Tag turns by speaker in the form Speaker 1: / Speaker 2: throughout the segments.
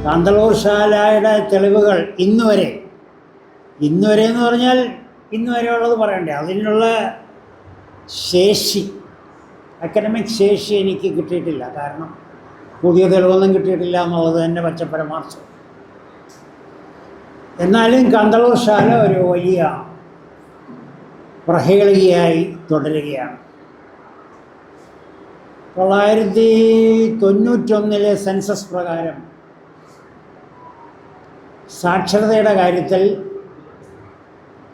Speaker 1: കാന്തളൂർ ശാലയുടെ തെളിവുകൾ ഇന്നുവരെ എന്ന് പറഞ്ഞാൽ ഇന്ന് വരെയുള്ളത് പറയണ്ടേ, അതിനുള്ള ശേഷി, അക്കാഡമിക് ശേഷി എനിക്ക് കിട്ടിയിട്ടില്ല. കാരണം പുതിയ തെളിവൊന്നും കിട്ടിയിട്ടില്ല എന്നുള്ളത് തന്നെ പച്ചപ്പരമാർത്ഥം. എന്നാലും കാന്തളൂർ ശാല ഒരു വലിയ പ്രഹേളികയായി തുടരുകയാണ്. 1991 സെൻസസ് പ്രകാരം സാക്ഷരതയുടെ കാര്യത്തിൽ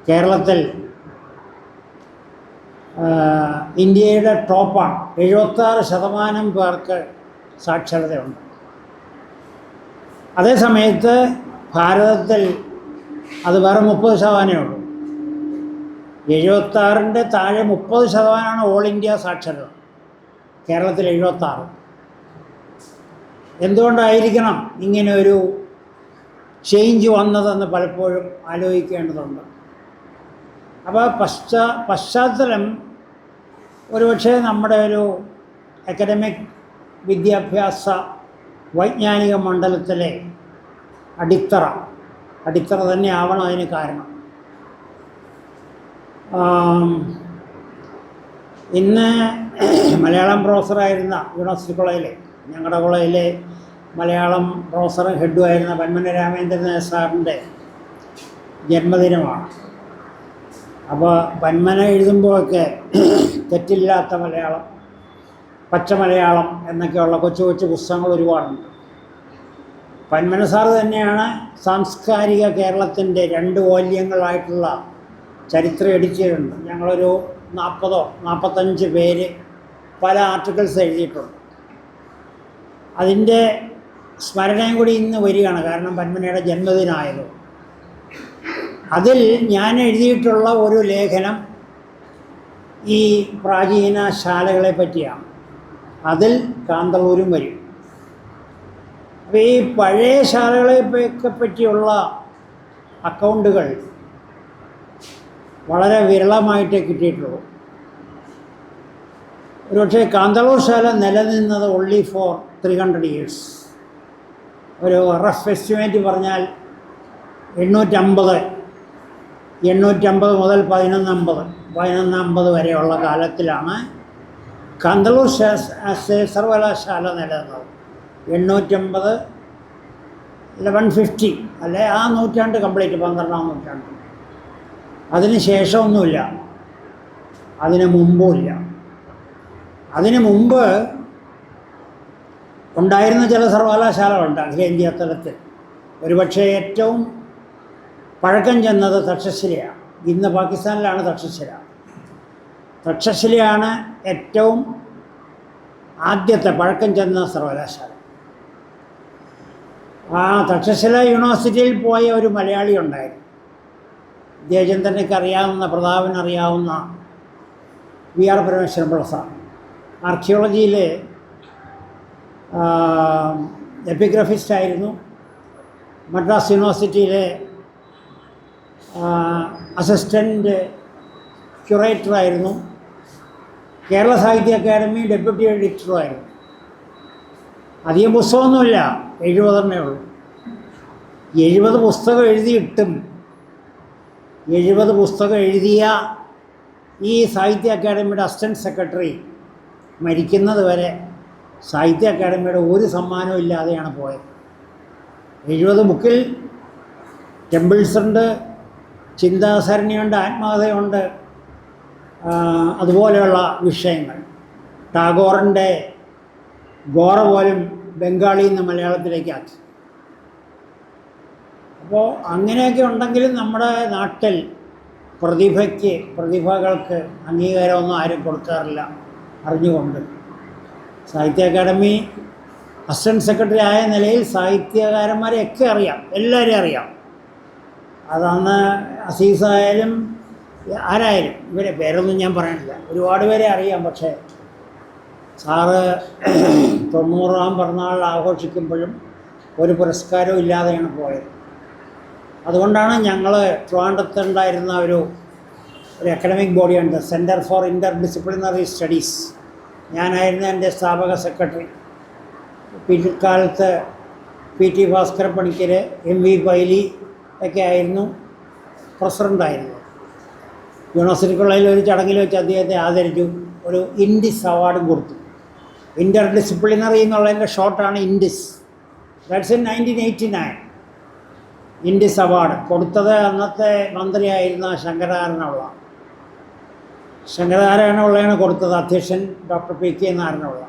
Speaker 1: കേരളത്തിൽ ഇന്ത്യയുടെ ടോപ്പാണ്. 76% പേർക്ക് സാക്ഷരതയുണ്ട്. അതേസമയത്ത് ഭാരതത്തിൽ അത് വേറെ 30% ഉള്ളൂ. 76-ൻ്റെ താഴെ 30% ഓൾ ഇന്ത്യ സാക്ഷരത. കേരളത്തിൽ 76. എന്തുകൊണ്ടായിരിക്കണം ഇങ്ങനെ ഒരു ചേഞ്ച് വന്നതെന്ന് പലപ്പോഴും ആലോചിക്കേണ്ടതുണ്ട്. അപ്പോൾ പശ്ചാത്തലം ഒരുപക്ഷെ നമ്മുടെ ഒരു അക്കാഡമിക് വിദ്യാഭ്യാസ വൈജ്ഞാനിക മണ്ഡലത്തിലെ അടിത്തറ തന്നെ ആവണം അതിന് കാരണം. ഇന്ന് മലയാളം പ്രൊഫസറായിരുന്ന യൂണിവേഴ്സിറ്റി കോളേജിലെ, ഞങ്ങളുടെ കോളേജിലെ മലയാളം പ്രൊഫസറും ഹെഡുമായിരുന്ന പന്മന രാമേന്ദ്രൻ സാറിൻ്റെ ജന്മദിനമാണ്. അപ്പോൾ പന്മന എഴുതുമ്പോഴൊക്കെ തെറ്റില്ലാത്ത മലയാളം, പച്ച മലയാളം എന്നൊക്കെയുള്ള കൊച്ചു കൊച്ചു പുസ്തകങ്ങൾ ഒരുപാടുണ്ട്. പന്മന സാറ് തന്നെയാണ് സാംസ്കാരിക കേരളത്തിൻ്റെ 2 വോള്യങ്ങളായിട്ടുള്ള ചരിത്രം എഡിറ്റിയിട്ടുണ്ട്. ഞങ്ങളൊരു 40-45 പേര് പല ആർട്ടിക്കിൾസ് എഴുതിയിട്ടുണ്ട്. അതിൻ്റെ സ്മരണയും കൂടി ഇന്ന് വരികയാണ്, കാരണം പന്മനയുടെ ജന്മദിനമായത്. അതിൽ ഞാൻ എഴുതിയിട്ടുള്ള ഒരു ലേഖനം ഈ പ്രാചീന ശാലകളെ പറ്റിയാണ്. അതിൽ കാന്തളൂരും വരും. അപ്പോൾ ഈ പഴയ ശാലകളെയൊക്കെ പറ്റിയുള്ള അക്കൗണ്ടുകൾ വളരെ വിരളമായിട്ടേ കിട്ടിയിട്ടുള്ളൂ. ഒരുപക്ഷെ കാന്തളൂർ ശാല നിലനിന്നത് ഓൺലി ഫോർ 300 years. ഒരു റഫ് എസ്റ്റിമേറ്റ് പറഞ്ഞാൽ 850 മുതൽ 1150 വരെയുള്ള കാലത്തിലാണ് കാന്തളൂർ സർവകലാശാല നിലനിന്നത്. 850, 1150 അല്ലെ ആ നൂറ്റാണ്ട് കംപ്ലീറ്റ്, 12-ാം നൂറ്റാണ്ട്. അതിന് ശേഷമൊന്നുമില്ല, അതിന് മുമ്പുമില്ല. അതിന് മുമ്പ് ഉണ്ടായിരുന്ന ചില സർവകലാശാലകളുണ്ട് അഖിലേന്ത്യാ തലത്തിൽ. ഒരുപക്ഷെ ഏറ്റവും പഴക്കം ചെന്നത് തക്ഷശിലയാണ്. ഇന്ന് പാകിസ്ഥാനിലാണ് തക്ഷശില. തക്ഷശിലയാണ് ഏറ്റവും ആദ്യത്തെ പഴക്കം ചെന്ന സർവകലാശാല. ആ തക്ഷശില യൂണിവേഴ്സിറ്റിയിൽ പോയ ഒരു മലയാളി ഉണ്ടായിരുന്നു, ജയചന്ദ്രനൊക്കെ അറിയാവുന്ന, പ്രതാപനറിയാവുന്ന VR പരമേശ്വരൻ പിള്ള സാർ. ആർക്കിയോളജിയിലെ എപ്പിഗ്രഫിസ്റ്റായിരുന്നു. മദ്രാസ് യൂണിവേഴ്സിറ്റിയിലെ അസിസ്റ്റൻ്റ് ക്യൂറേറ്ററായിരുന്നു. കേരള സാഹിത്യ അക്കാദമി ഡെപ്യൂട്ടി എഡിറ്ററുമായിരുന്നു. അധികം പുസ്തകമൊന്നുമില്ല, 70 ഉള്ളൂ. 70 പുസ്തകം എഴുതിയിട്ടും 70 പുസ്തകം എഴുതിയ ഈ സാഹിത്യ അക്കാദമിയുടെ അസിസ്റ്റൻറ്റ് സെക്രട്ടറി മരിക്കുന്നത് വരെ സാഹിത്യ അക്കാദമിയുടെ ഒരു സമ്മാനവും ഇല്ലാതെയാണ് പോയത്. 70 ബുക്കിൽ ടെമ്പിൾസുണ്ട്, ചിന്താസരണിയുണ്ട്, ആത്മകഥയുണ്ട്, അതുപോലെയുള്ള വിഷയങ്ങൾ. ടാഗോറിൻ്റെ ഗോറ പോലും ബംഗാളിയിൽ നിന്ന് മലയാളത്തിലേക്കാക്കി. അപ്പോൾ അങ്ങനെയൊക്കെ ഉണ്ടെങ്കിലും നമ്മുടെ നാട്ടിൽ പ്രതിഭകൾക്ക് അംഗീകാരമൊന്നും ആരും കൊടുക്കാറില്ല അറിഞ്ഞുകൊണ്ട്. സാഹിത്യ അക്കാദമി അസിസ്റ്റൻറ്റ് സെക്രട്ടറി ആയ നിലയിൽ സാഹിത്യകാരന്മാരെയൊക്കെ അറിയാം, എല്ലാവരെയും അറിയാം. അതന്ന് അസീസായാലും ആരായാലും, ഇവരെ പേരൊന്നും ഞാൻ പറയണില്ല, ഒരുപാട് പേരെ അറിയാം. പക്ഷേ സാറ് 90-ാം പിറന്നാൾ ആഘോഷിക്കുമ്പോഴും ഒരു പുരസ്കാരവും ഇല്ലാതെയാണ് പോയത്. അതുകൊണ്ടാണ് ഞങ്ങൾ ട്രിവാൻഡ്രത്തുണ്ടായിരുന്ന ഒരു അക്കാഡമിക് ബോഡിയുണ്ട്, centre for inter disciplinary studies. ഞാനായിരുന്നു എൻ്റെ സ്ഥാപക സെക്രട്ടറി. പിൽക്കാലത്ത് PT ഭാസ്കര പണിക്കർ, MV പൈലി ഒക്കെ ആയിരുന്നു പ്രസിഡൻ്റായിരുന്നത്. യൂണിവേഴ്സിറ്റി കോളേജിൽ ഒരു ചടങ്ങിൽ വെച്ച് അദ്ദേഹത്തെ ആദരിച്ചു. ഒരു ഇൻഡിസ് അവാർഡും കൊടുത്തു. ഇൻ്റർ ഡിസിപ്ലിനറി എന്നുള്ളതിൻ്റെ ഷോർട്ടാണ് INDIS. That's in 1989. INDIS award കൊടുത്തത് അന്നത്തെ മന്ത്രിയായിരുന്ന ശങ്കരനാരായണപിള്ളയാണ് കൊടുത്തത്. അധ്യക്ഷൻ doctor PK Narayanapillai,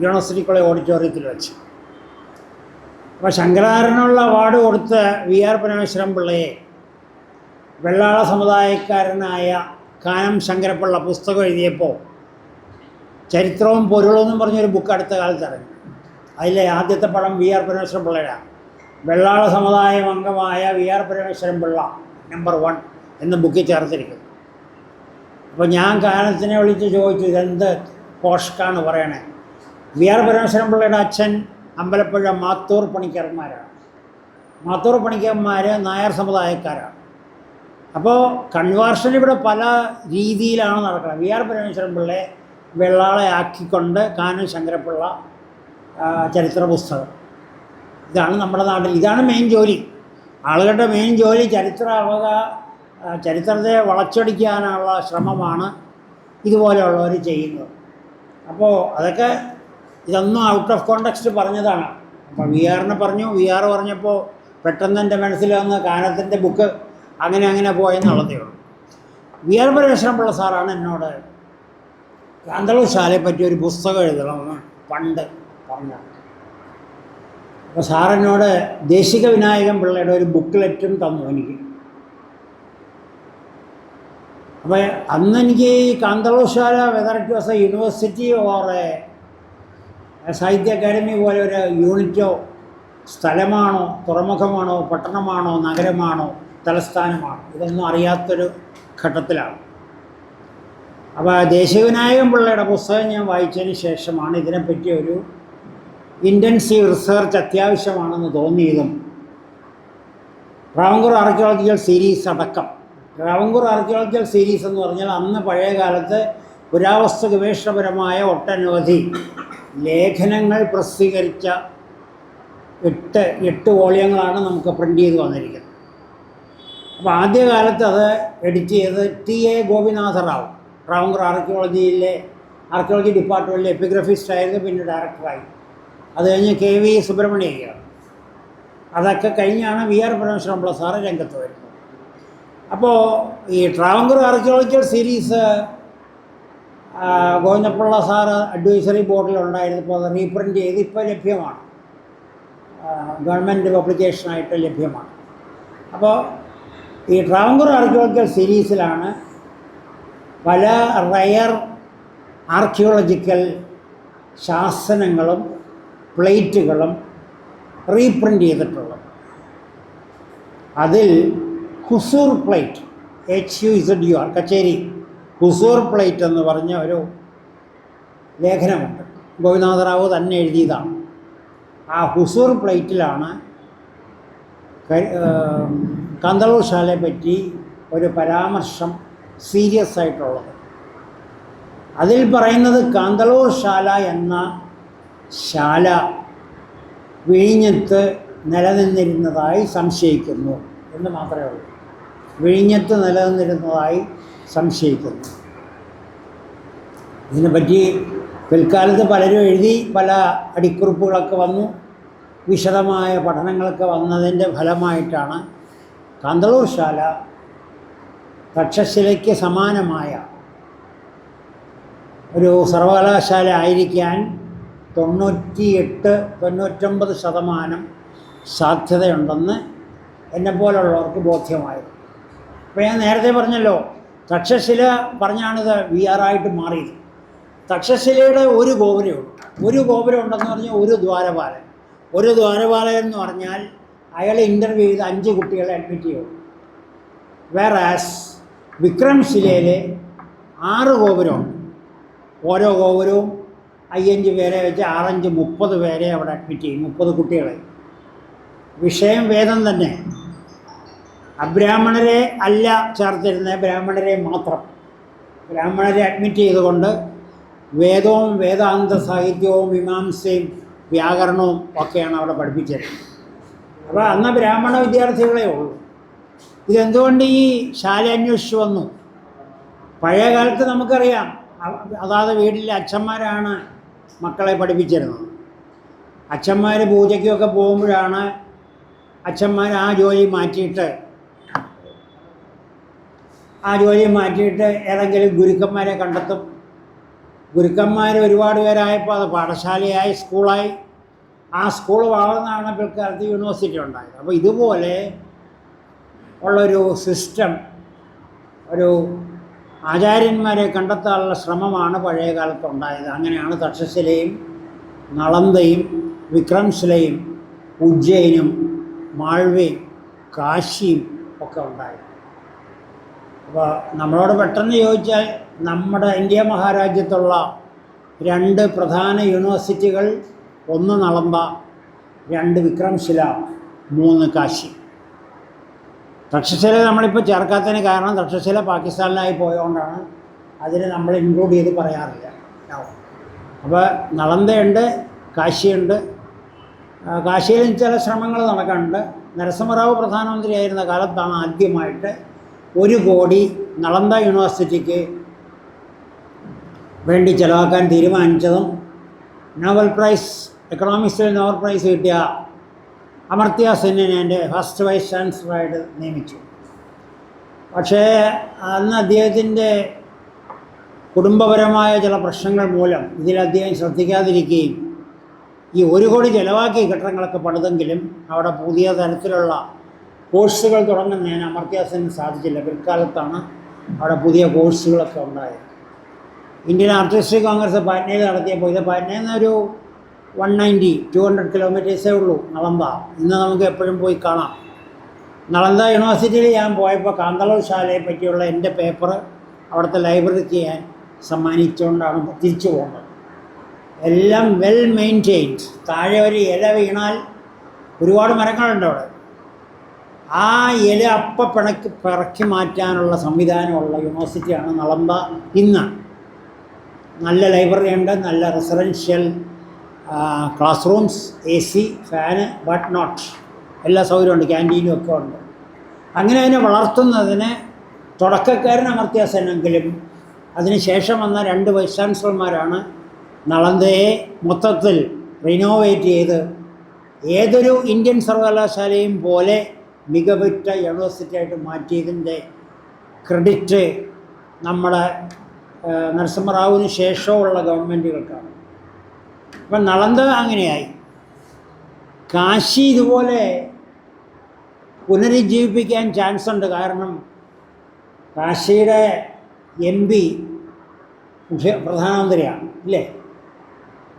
Speaker 1: university college ഓഡിറ്റോറിയത്തിൽ വെച്ച്. അപ്പോൾ ശങ്കരനാരായണപിള്ള അവാർഡ് കൊടുത്ത് VR പരമേശ്വരൻ പിള്ളയെ വെള്ളാള സമുദായക്കാരനായ കാനം ശങ്കരപ്പിള്ള പുസ്തകം എഴുതിയപ്പോൾ ചരിത്രവും പൊരുളും എന്നും പറഞ്ഞൊരു ബുക്ക് അടുത്ത കാലത്ത് ഇറങ്ങി. അതിലെ ആദ്യത്തെ പടം VR പരമേശ്വരൻ പിള്ളയുടെ. വെള്ളാള സമുദായം അംഗമായ VR പരമേശ്വരൻ പിള്ള നമ്പർ 1 എന്ന ബുക്കിൽ ചേർത്തിരിക്കുന്നു. അപ്പോൾ ഞാൻ കാനത്തിനെ വിളിച്ച് ചോദിച്ചു, ഇതെന്ത് പോഷ്കാണ് പറയണേ? VR പരമേശ്വരൻ പിള്ളയുടെ അച്ഛൻ അമ്പലപ്പുഴ മാത്തൂർ പണിക്കന്മാരാണ്. മാത്തൂർ പണിക്കന്മാർ നായർ സമുദായക്കാരാണ്. അപ്പോൾ കൺവേർഷൻ ഇവിടെ പല രീതിയിലാണ് നടക്കുന്നത്. VR പരമേശ്വരൻ പിള്ളയെ വെള്ളാളെ ആക്കിക്കൊണ്ട് കാനം ശങ്കരപ്പിള്ള ചരിത്ര പുസ്തകം. ഇതാണ് നമ്മുടെ നാട്ടിൽ, ഇതാണ് മെയിൻ ജോലി. ആളുകളുടെ മെയിൻ ജോലി ചരിത്രത്തെ വളച്ചൊടിക്കാനുള്ള ശ്രമമാണ് ഇതുപോലെയുള്ളവർ ചെയ്യുന്നത്. അപ്പോൾ അതൊക്കെ ഇതൊന്നും ഔട്ട് ഓഫ് കോണ്ടെക്സ്റ്റ് പറഞ്ഞതാണ്. അപ്പോൾ VR പറഞ്ഞപ്പോൾ പെട്ടെന്ന് എൻ്റെ മനസ്സിൽ വന്ന് കാനത്തിൻ്റെ ബുക്ക് അങ്ങനെ പോയെന്നുള്ളതേ ഉള്ളൂ. VR പരമേശ്വരൻ പിള്ള സാറാണ് എന്നോട് കാന്തളൂർ ശാലയെ പറ്റി ഒരു പുസ്തകം എഴുതണമെന്ന് പണ്ട് പറഞ്ഞത്. അപ്പോൾ സാറെന്നോട് ദേശിക വിനായകൻ പിള്ളയുടെ ഒരു ബുക്ക്ലെറ്റും തന്നു എനിക്ക്. അപ്പോൾ അന്ന് എനിക്ക് ഈ കാന്തളൂർ ശാല, whether it was A university or A സാഹിത്യ അക്കാദമി പോലെ ഒരു യൂണിറ്റോ, സ്ഥലമാണോ, തുറമുഖമാണോ, പട്ടണമാണോ, നഗരമാണോ, തലസ്ഥാനമാണോ, ഇതൊന്നും അറിയാത്തൊരു ഘട്ടത്തിലാണ്. അപ്പോൾ ദേശീയവിനായകൻ പിള്ളയുടെ പുസ്തകം ഞാൻ വായിച്ചതിന് ശേഷമാണ് ഇതിനെപ്പറ്റി ഒരു ഇൻറ്റൻസീവ് റിസർച്ച് അത്യാവശ്യമാണെന്ന് തോന്നിയതും ട്രാവൻകൂർ ആർക്കിയോളജിക്കൽ സീരീസ് അടക്കം. ട്രാവൻകൂർ ആർക്കിയോളജിക്കൽ സീരീസ് എന്ന് പറഞ്ഞാൽ അന്ന് പഴയ കാലത്ത് പുരാവസ്തു ഗവേഷണപരമായ ഒട്ടനവധി ലേഖനങ്ങൾ പ്രസിദ്ധീകരിച്ച 8 വോളിയങ്ങളാണ് നമുക്ക് പ്രിൻ്റ് ചെയ്ത് വന്നിരിക്കുന്നത്. അപ്പോൾ ആദ്യകാലത്ത് അത് എഡിറ്റ് ചെയ്ത് TA ഗോപിനാഥ റാവു, ട്രാവൻകൂർ ആർക്കിയോളജി ഡിപ്പാർട്ട്മെൻറ്റിലെ എപ്പിഗ്രഫിസ്റ്റ് ആയിരുന്നു, പിന്നെ ഡയറക്ടറായി. അത് കഴിഞ്ഞ് KV സുബ്രഹ്മണ്യയ്യാണ്. അതൊക്കെ കഴിഞ്ഞാണ് VR പരമേശ്വരൻ പിള്ള സാറ് രംഗത്ത് വരുന്നത്. അപ്പോൾ ഈ Travancore archaeological series Govindapillai sir advisory ബോർഡിലുണ്ടായിരുന്നപ്പോൾ അത് റീപ്രിൻ്റ് ചെയ്ത് ഇപ്പോൾ ലഭ്യമാണ്, ഗവൺമെൻറ് പബ്ലിക്കേഷനായിട്ട് ലഭ്യമാണ്. അപ്പോൾ ഈ ട്രാവൻകൂർ ആർക്കിയോളജിക്കൽ സീരീസിലാണ് പല റയർ ആർക്കിയോളജിക്കൽ ശാസനങ്ങളും പ്ലേറ്റുകളും റീപ്രിൻ്റ് ചെയ്തിട്ടുള്ളത്. അതിൽ ഹുസൂർ പ്ലേറ്റ്, HUZUR കച്ചേരി ഹുസൂർ പ്ലേറ്റ് എന്ന് പറഞ്ഞ ഒരു ലേഖനമുണ്ട്. ഗോപിനാഥറാവു തന്നെ എഴുതിയതാണ്. ആ ഹുസൂർ പ്ലേറ്റിലാണ് കാന്തളൂർ ശാലയെ പറ്റി ഒരു പരാമർശം സീരിയസ് ആയിട്ടുള്ളത്. അതിൽ പറയുന്നത് കാന്തളൂർ ശാല എന്ന ശാല വിഴിഞ്ഞത്ത് നിലനിന്നിരുന്നതായി സംശയിക്കുന്നു എന്ന് മാത്രമേ ഉള്ളൂ. വിഴിഞ്ഞത്ത് നിലനിന്നിരുന്നതായി സംശയിക്കുന്നു. ഇതിനെപ്പറ്റി പിൽക്കാലത്ത് പലരും എഴുതി, പല അടിക്കുറിപ്പുകളൊക്കെ വന്നു, വിശദമായ പഠനങ്ങളൊക്കെ വന്നതിൻ്റെ ഫലമായിട്ടാണ് കാന്തളൂർ ശാല തക്ഷശിലയ്ക്ക് സമാനമായ ഒരു സർവകലാശാല ആയിരിക്കാൻ 98-99% സാധ്യതയുണ്ടെന്ന് എന്നെപ്പോലുള്ളവർക്ക് ബോധ്യമായത്. അപ്പോൾ ഞാൻ നേരത്തെ പറഞ്ഞല്ലോ, തക്ഷശില പറഞ്ഞാണിത് VR ആയിട്ട് മാറിയത്. തക്ഷശിലയുടെ ഒരു ഗോപുരമേ ഉള്ളൂ. ഒരു ഗോപുരം ഉണ്ടെന്ന് പറഞ്ഞാൽ ഒരു ദ്വാരപാലൻ. ഒരു ദ്വാരപാലകൻ എന്ന് പറഞ്ഞാൽ അയാളെ ഇൻ്റർവ്യൂ ചെയ്ത് 5 കുട്ടികളെ അഡ്മിറ്റ് ചെയ്യുള്ളൂ. വേറാസ് വിക്രംശിലയിൽ 6 ഗോപുരമുണ്ട്. ഓരോ ഗോപുരവും 5 പേരെ വെച്ച് 6-5 30 പേരെ അവിടെ അഡ്മിറ്റ് ചെയ്യും, 30 കുട്ടികളെ. വിഷയം വേദം തന്നെ. അബ്രാഹ്മണരെ അല്ല ചേർത്തിരുന്നത്, ബ്രാഹ്മണരെ മാത്രം. ബ്രാഹ്മണരെ അഡ്മിറ്റ് ചെയ്തുകൊണ്ട് വേദവും വേദാന്ത സാഹിത്യവും മീമാംസയും വ്യാകരണവും ഒക്കെയാണ് അവിടെ പഠിപ്പിച്ചത്. അപ്പോൾ അന്ന് ബ്രാഹ്മണ വിദ്യാർത്ഥികളേ ഉള്ളൂ. ഇതെന്തുകൊണ്ട് ഈ ശാല അന്വേഷിച്ച് വന്നു? പഴയ കാലത്ത് നമുക്കറിയാം, അതാത് വീട്ടിലെ അച്ഛന്മാരാണ് മക്കളെ പഠിപ്പിച്ചിരുന്നത്. അച്ഛന്മാർ പൂജയ്ക്കൊക്കെ പോകുമ്പോഴാണ് അച്ഛന്മാർ ആ ജോലി മാറ്റിയിട്ട് ഏതെങ്കിലും ഗുരുക്കന്മാരെ കണ്ടെത്തും. ഗുരുക്കന്മാർ ഒരുപാട് പേരായപ്പോൾ അത് പാഠശാലയായി, സ്കൂളായി. ആ സ്കൂൾ വളർന്നാണ് പിൽക്കാലത്ത് യൂണിവേഴ്സിറ്റി ഉണ്ടായത്. അപ്പോൾ ഇതുപോലെ ഉള്ളൊരു സിസ്റ്റം, ഒരു ആചാര്യന്മാരെ കണ്ടെത്താനുള്ള ശ്രമമാണ് പഴയ കാലത്ത് ഉണ്ടായത്. അങ്ങനെയാണ് തക്ഷശിലയും നളന്ദയും വിക്രംശിലയും ഉജ്ജയിനും മാൾവയും കാശിയും ഒക്കെ ഉണ്ടായത്. അപ്പോൾ നമ്മളോട് പെട്ടെന്ന് ചോദിച്ചാൽ, നമ്മുടെ ഇന്ത്യ മഹാരാജ്യത്തുള്ള 2 പ്രധാന യൂണിവേഴ്സിറ്റികൾ, 1 നളന്ദ, 2 വിക്രംശില, 3 കാശി. തക്ഷശില നമ്മളിപ്പോൾ ചേർക്കാത്തതിന് കാരണം തക്ഷശില പാകിസ്ഥാനിലായി പോയതുകൊണ്ടാണ് അതിന് നമ്മൾ ഇൻക്ലൂഡ് ചെയ്ത് പറയാറില്ല. അപ്പോൾ നളന്ദയുണ്ട്, കാശിയുണ്ട്. കാശിയിലും ചില ശ്രമങ്ങൾ നടക്കുന്നുണ്ട്. നരസിംഹറാവു പ്രധാനമന്ത്രിയായിരുന്ന കാലത്താണ് ആദ്യമായിട്ട് 1 കോടി നളന്ദ യൂണിവേഴ്സിറ്റിക്ക് വേണ്ടി ചിലവാക്കാൻ തീരുമാനിച്ചതും നോബൽ പ്രൈസ്, എക്കണോമിക്സിൽ നോബൽ പ്രൈസ് കിട്ടിയ അമർത്യ സെന്നിനെ എൻ്റെ ഫസ്റ്റ് വൈസ് ചാൻസലറായിട്ട് നിയമിച്ചു. പക്ഷേ അന്ന് അദ്ദേഹത്തിൻ്റെ കുടുംബപരമായ ചില പ്രശ്നങ്ങൾ മൂലം ഇതിൽ അദ്ദേഹം ശ്രദ്ധിക്കാതിരിക്കുകയും ഈ 1 കോടി ചിലവാക്കി കെട്ടിടങ്ങളൊക്കെ പണിതെങ്കിലും അവിടെ പുതിയ തരത്തിലുള്ള കോഴ്സുകൾ തുടങ്ങുന്നതിന് അമർത്യ സെന്നിന് സാധിച്ചില്ല. പിൽക്കാലത്താണ് അവിടെ പുതിയ കോഴ്സുകളൊക്കെ ഉണ്ടായത്. ഇന്ത്യൻ ആർട്ടിസ്റ്റിക് കോൺഗ്രസ് പാറ്റ്നയിൽ നടത്തിയപ്പോൾ, ഇത് പാറ്റ്നയിൽ നിന്നൊരു 200 കിലോമീറ്റേഴ്സേ ഉള്ളൂ നളന്ദ. ഇന്ന് നമുക്ക് എപ്പോഴും പോയി കാണാം. നളന്ദ യൂണിവേഴ്സിറ്റിയിൽ ഞാൻ പോയപ്പോൾ കാന്തളൂർ ശാലയെ പറ്റിയുള്ള എൻ്റെ പേപ്പർ അവിടുത്തെ ലൈബ്രറിക്ക് ഞാൻ സമ്മാനിച്ചുകൊണ്ടാണ് തിരിച്ചു പോകുന്നത്. എല്ലാം വെൽ മെയിൻറ്റെയിൻഡ്. താഴെ ഒരു ഇല വീണാൽ, ഒരുപാട് മരങ്ങളുണ്ട് അവിടെ, ആ ഇല പിറക്കി മാറ്റാനുള്ള സംവിധാനമുള്ള യൂണിവേഴ്സിറ്റിയാണ് നളന്ദ ഇന്ന്. നല്ല ലൈബ്രറി ഉണ്ട്, നല്ല residential classrooms, AC, fan, but not എല്ലാ സൗകര്യമുണ്ട്, ക്യാൻറ്റീനും ഒക്കെ ഉണ്ട്. അങ്ങനെ അതിനെ വളർത്തുന്നതിന് തുടക്കക്കാരൻ അമർത്യ സെന്നെങ്കിലും അതിനുശേഷം വന്ന 2 വൈസ് ചാൻസലർമാരാണ് നളന്ദയെ മൊത്തത്തിൽ റിനോവേറ്റ് ചെയ്ത് ഏതൊരു ഇന്ത്യൻ സർവകലാശാലയും പോലെ മികവുറ്റ യൂണിവേഴ്സിറ്റി ആയിട്ട് മാറ്റിയതിൻ്റെ ക്രെഡിറ്റ് നമ്മുടെ നരസിംഹറാവുവിന് ശേഷമുള്ള ഗവൺമെൻറ്റുകൾക്കാണ്. അപ്പം നളന്ദ അങ്ങനെയായി. കാശി ഇതുപോലെ പുനരുജ്ജീവിപ്പിക്കാൻ ചാൻസ് ഉണ്ട്. കാരണം കാശിയുടെ MP പ്രധാനമന്ത്രിയാണ്, ഇല്ലേ?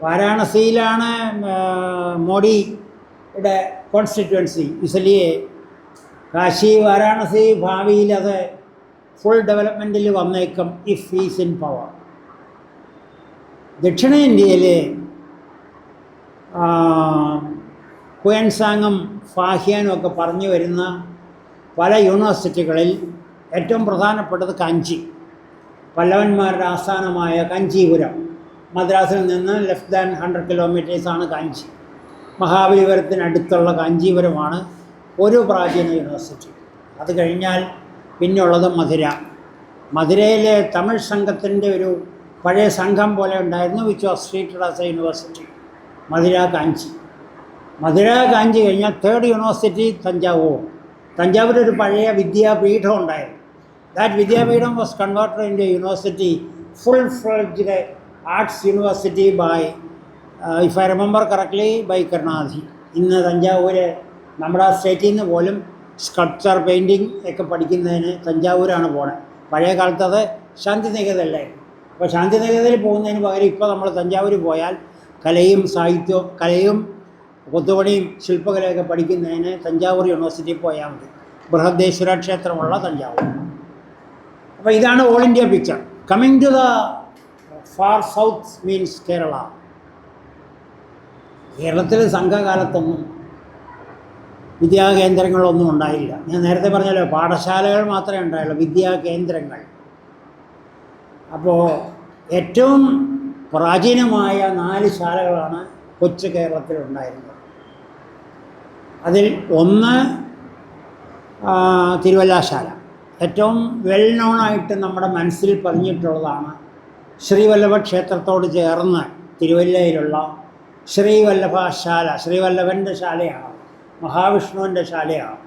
Speaker 1: വാരാണസിയിലാണ് മോഡിയുടെ കോൺസ്റ്റിറ്റ്യുവൻസി. ഇസ്ലിയെ കാശി വാരാണസി ഭാവിയിൽ അത് ഫുൾ ഡെവലപ്മെൻറ്റിൽ വന്നേക്കും ഇഫ് ഹീസ് ഇൻ പവർ. ദക്ഷിണേന്ത്യയിലെ ഹുയൻസാങ്ങും ഫാഹിയാനും ഒക്കെ പറഞ്ഞു വരുന്ന പല യൂണിവേഴ്സിറ്റികളിൽ ഏറ്റവും പ്രധാനപ്പെട്ടത് കാഞ്ചി, പല്ലവന്മാരുടെ ആസ്ഥാനമായ കാഞ്ചീപുരം. മദ്രാസിൽ നിന്ന് ലെസ് ദാൻ 100 കിലോമീറ്റേഴ്സാണ് കാഞ്ചി. മഹാബലിപുരത്തിനടുത്തുള്ള കാഞ്ചീപുരമാണ് ഒരു പ്രാചീന യൂണിവേഴ്സിറ്റി. അത് കഴിഞ്ഞാൽ പിന്നുള്ളത് മധുര. മധുരയിലെ തമിഴ് സംഘത്തിൻ്റെ ഒരു പഴയ സംഘം പോലെ ഉണ്ടായിരുന്നു, which was treated as a university. Madurai, Kanchi. Madurai, Kanchi കഴിഞ്ഞാൽ 3rd യൂണിവേഴ്സിറ്റി തഞ്ചാവൂർ. തഞ്ചാവൂർ ഒരു പഴയ വിദ്യാപീഠം ഉണ്ടായിരുന്നു. That vidyapeetham was converted in a university, full fledged arts university by, if I remember correctly, by Karunanidhi. ഇന്ന് തഞ്ചാവൂർ നമ്മുടെ സ്റ്റേറ്റിൽ നിന്ന് പോലും സ്കൾപ്ചർ, പെയിൻറ്റിങ് ഒക്കെ പഠിക്കുന്നതിന് തഞ്ചാവൂരാണ് പോണത്. പഴയ കാലത്ത് അത് ശാന്തിനികേതനായിരുന്നു. അപ്പോൾ ശാന്തിനികേതനിൽ പോകുന്നതിന് പകരം ഇപ്പോൾ നമ്മൾ തഞ്ചാവൂർ പോയാൽ കലയും സാഹിത്യവും, കലയും കൊത്തുപണിയും ശില്പകലയൊക്കെ പഠിക്കുന്നതിന് തഞ്ചാവൂർ യൂണിവേഴ്സിറ്റിയിൽ പോയാൽ മതി. ബൃഹദേശ്വര ക്ഷേത്രമുള്ള തഞ്ചാവൂർ. അപ്പോൾ ഇതാണ് all India picture. Coming to the far south means Kerala. കേരളത്തിൽ സംഘകാലത്തൊന്നും വിദ്യാകേന്ദ്രങ്ങളൊന്നും ഉണ്ടായില്ല. ഞാൻ നേരത്തെ പറഞ്ഞല്ലോ, പാഠശാലകൾ മാത്രമേ ഉണ്ടായുള്ളൂ, വിദ്യാകേന്ദ്രങ്ങൾ. അപ്പോൾ ഏറ്റവും പ്രാചീനമായ 4 ശാലകളാണ് കൊച്ചു കേരളത്തിലുണ്ടായിരുന്നത്. അതിൽ ഒന്ന് തിരുവല്ലാശാല. ഏറ്റവും വെൽ നോണായിട്ട് നമ്മുടെ മനസ്സിൽ പതിഞ്ഞിട്ടുള്ളതാണ് ശ്രീവല്ലഭ ക്ഷേത്രത്തോട് ചേർന്ന് തിരുവല്ലയിലുള്ള ശ്രീവല്ലഭശാല. ശ്രീവല്ലഭൻ്റെ ശാലയാണ്, മഹാവിഷ്ണുവിൻ്റെ ശാലയാണ്.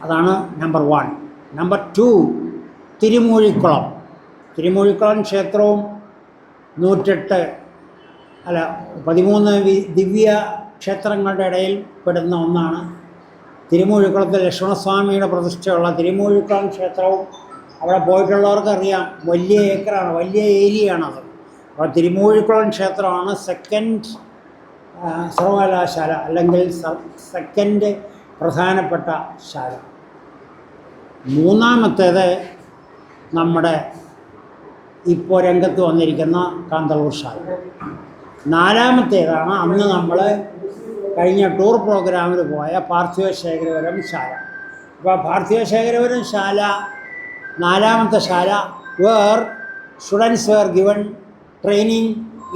Speaker 1: അതാണ് നമ്പർ 1. നമ്പർ 2 തിരുമൂഴിക്കുളം. തിരുമൂഴിക്കുളം ക്ഷേത്രവും 13 ദിവ്യ ക്ഷേത്രങ്ങളുടെ ഇടയിൽ പെടുന്ന ഒന്നാണ്. തിരുമൂഴിക്കുളത്ത് ലക്ഷ്മണസ്വാമിയുടെ പ്രതിഷ്ഠയുള്ള തിരുമൂഴിക്കുളം ക്ഷേത്രവും അവിടെ പോയിട്ടുള്ളവർക്കറിയാം, വലിയ ഏക്കറാണ്, വലിയ ഏരിയയാണത്. അപ്പോൾ തിരുമൂഴിക്കുളം ക്ഷേത്രമാണ് സെക്കൻഡ് സർവകലാശാല, അല്ലെങ്കിൽ സെക്കൻഡ് പ്രധാനപ്പെട്ട ശാല. മൂന്നാമത്തേത് നമ്മുടെ ഇപ്പോൾ രംഗത്ത് വന്നിരിക്കുന്ന കാന്തളൂർ ശാല. നാലാമത്തേതാണ് അന്ന് നമ്മൾ കഴിഞ്ഞ ടൂർ പ്രോഗ്രാമിൽ പോയ പാർത്ഥിവശേഖരപുരം ശാല. അപ്പോൾ പാർത്ഥിവശേഖരപുരം ശാല, നാലാമത്തെ ശാല, where students were given training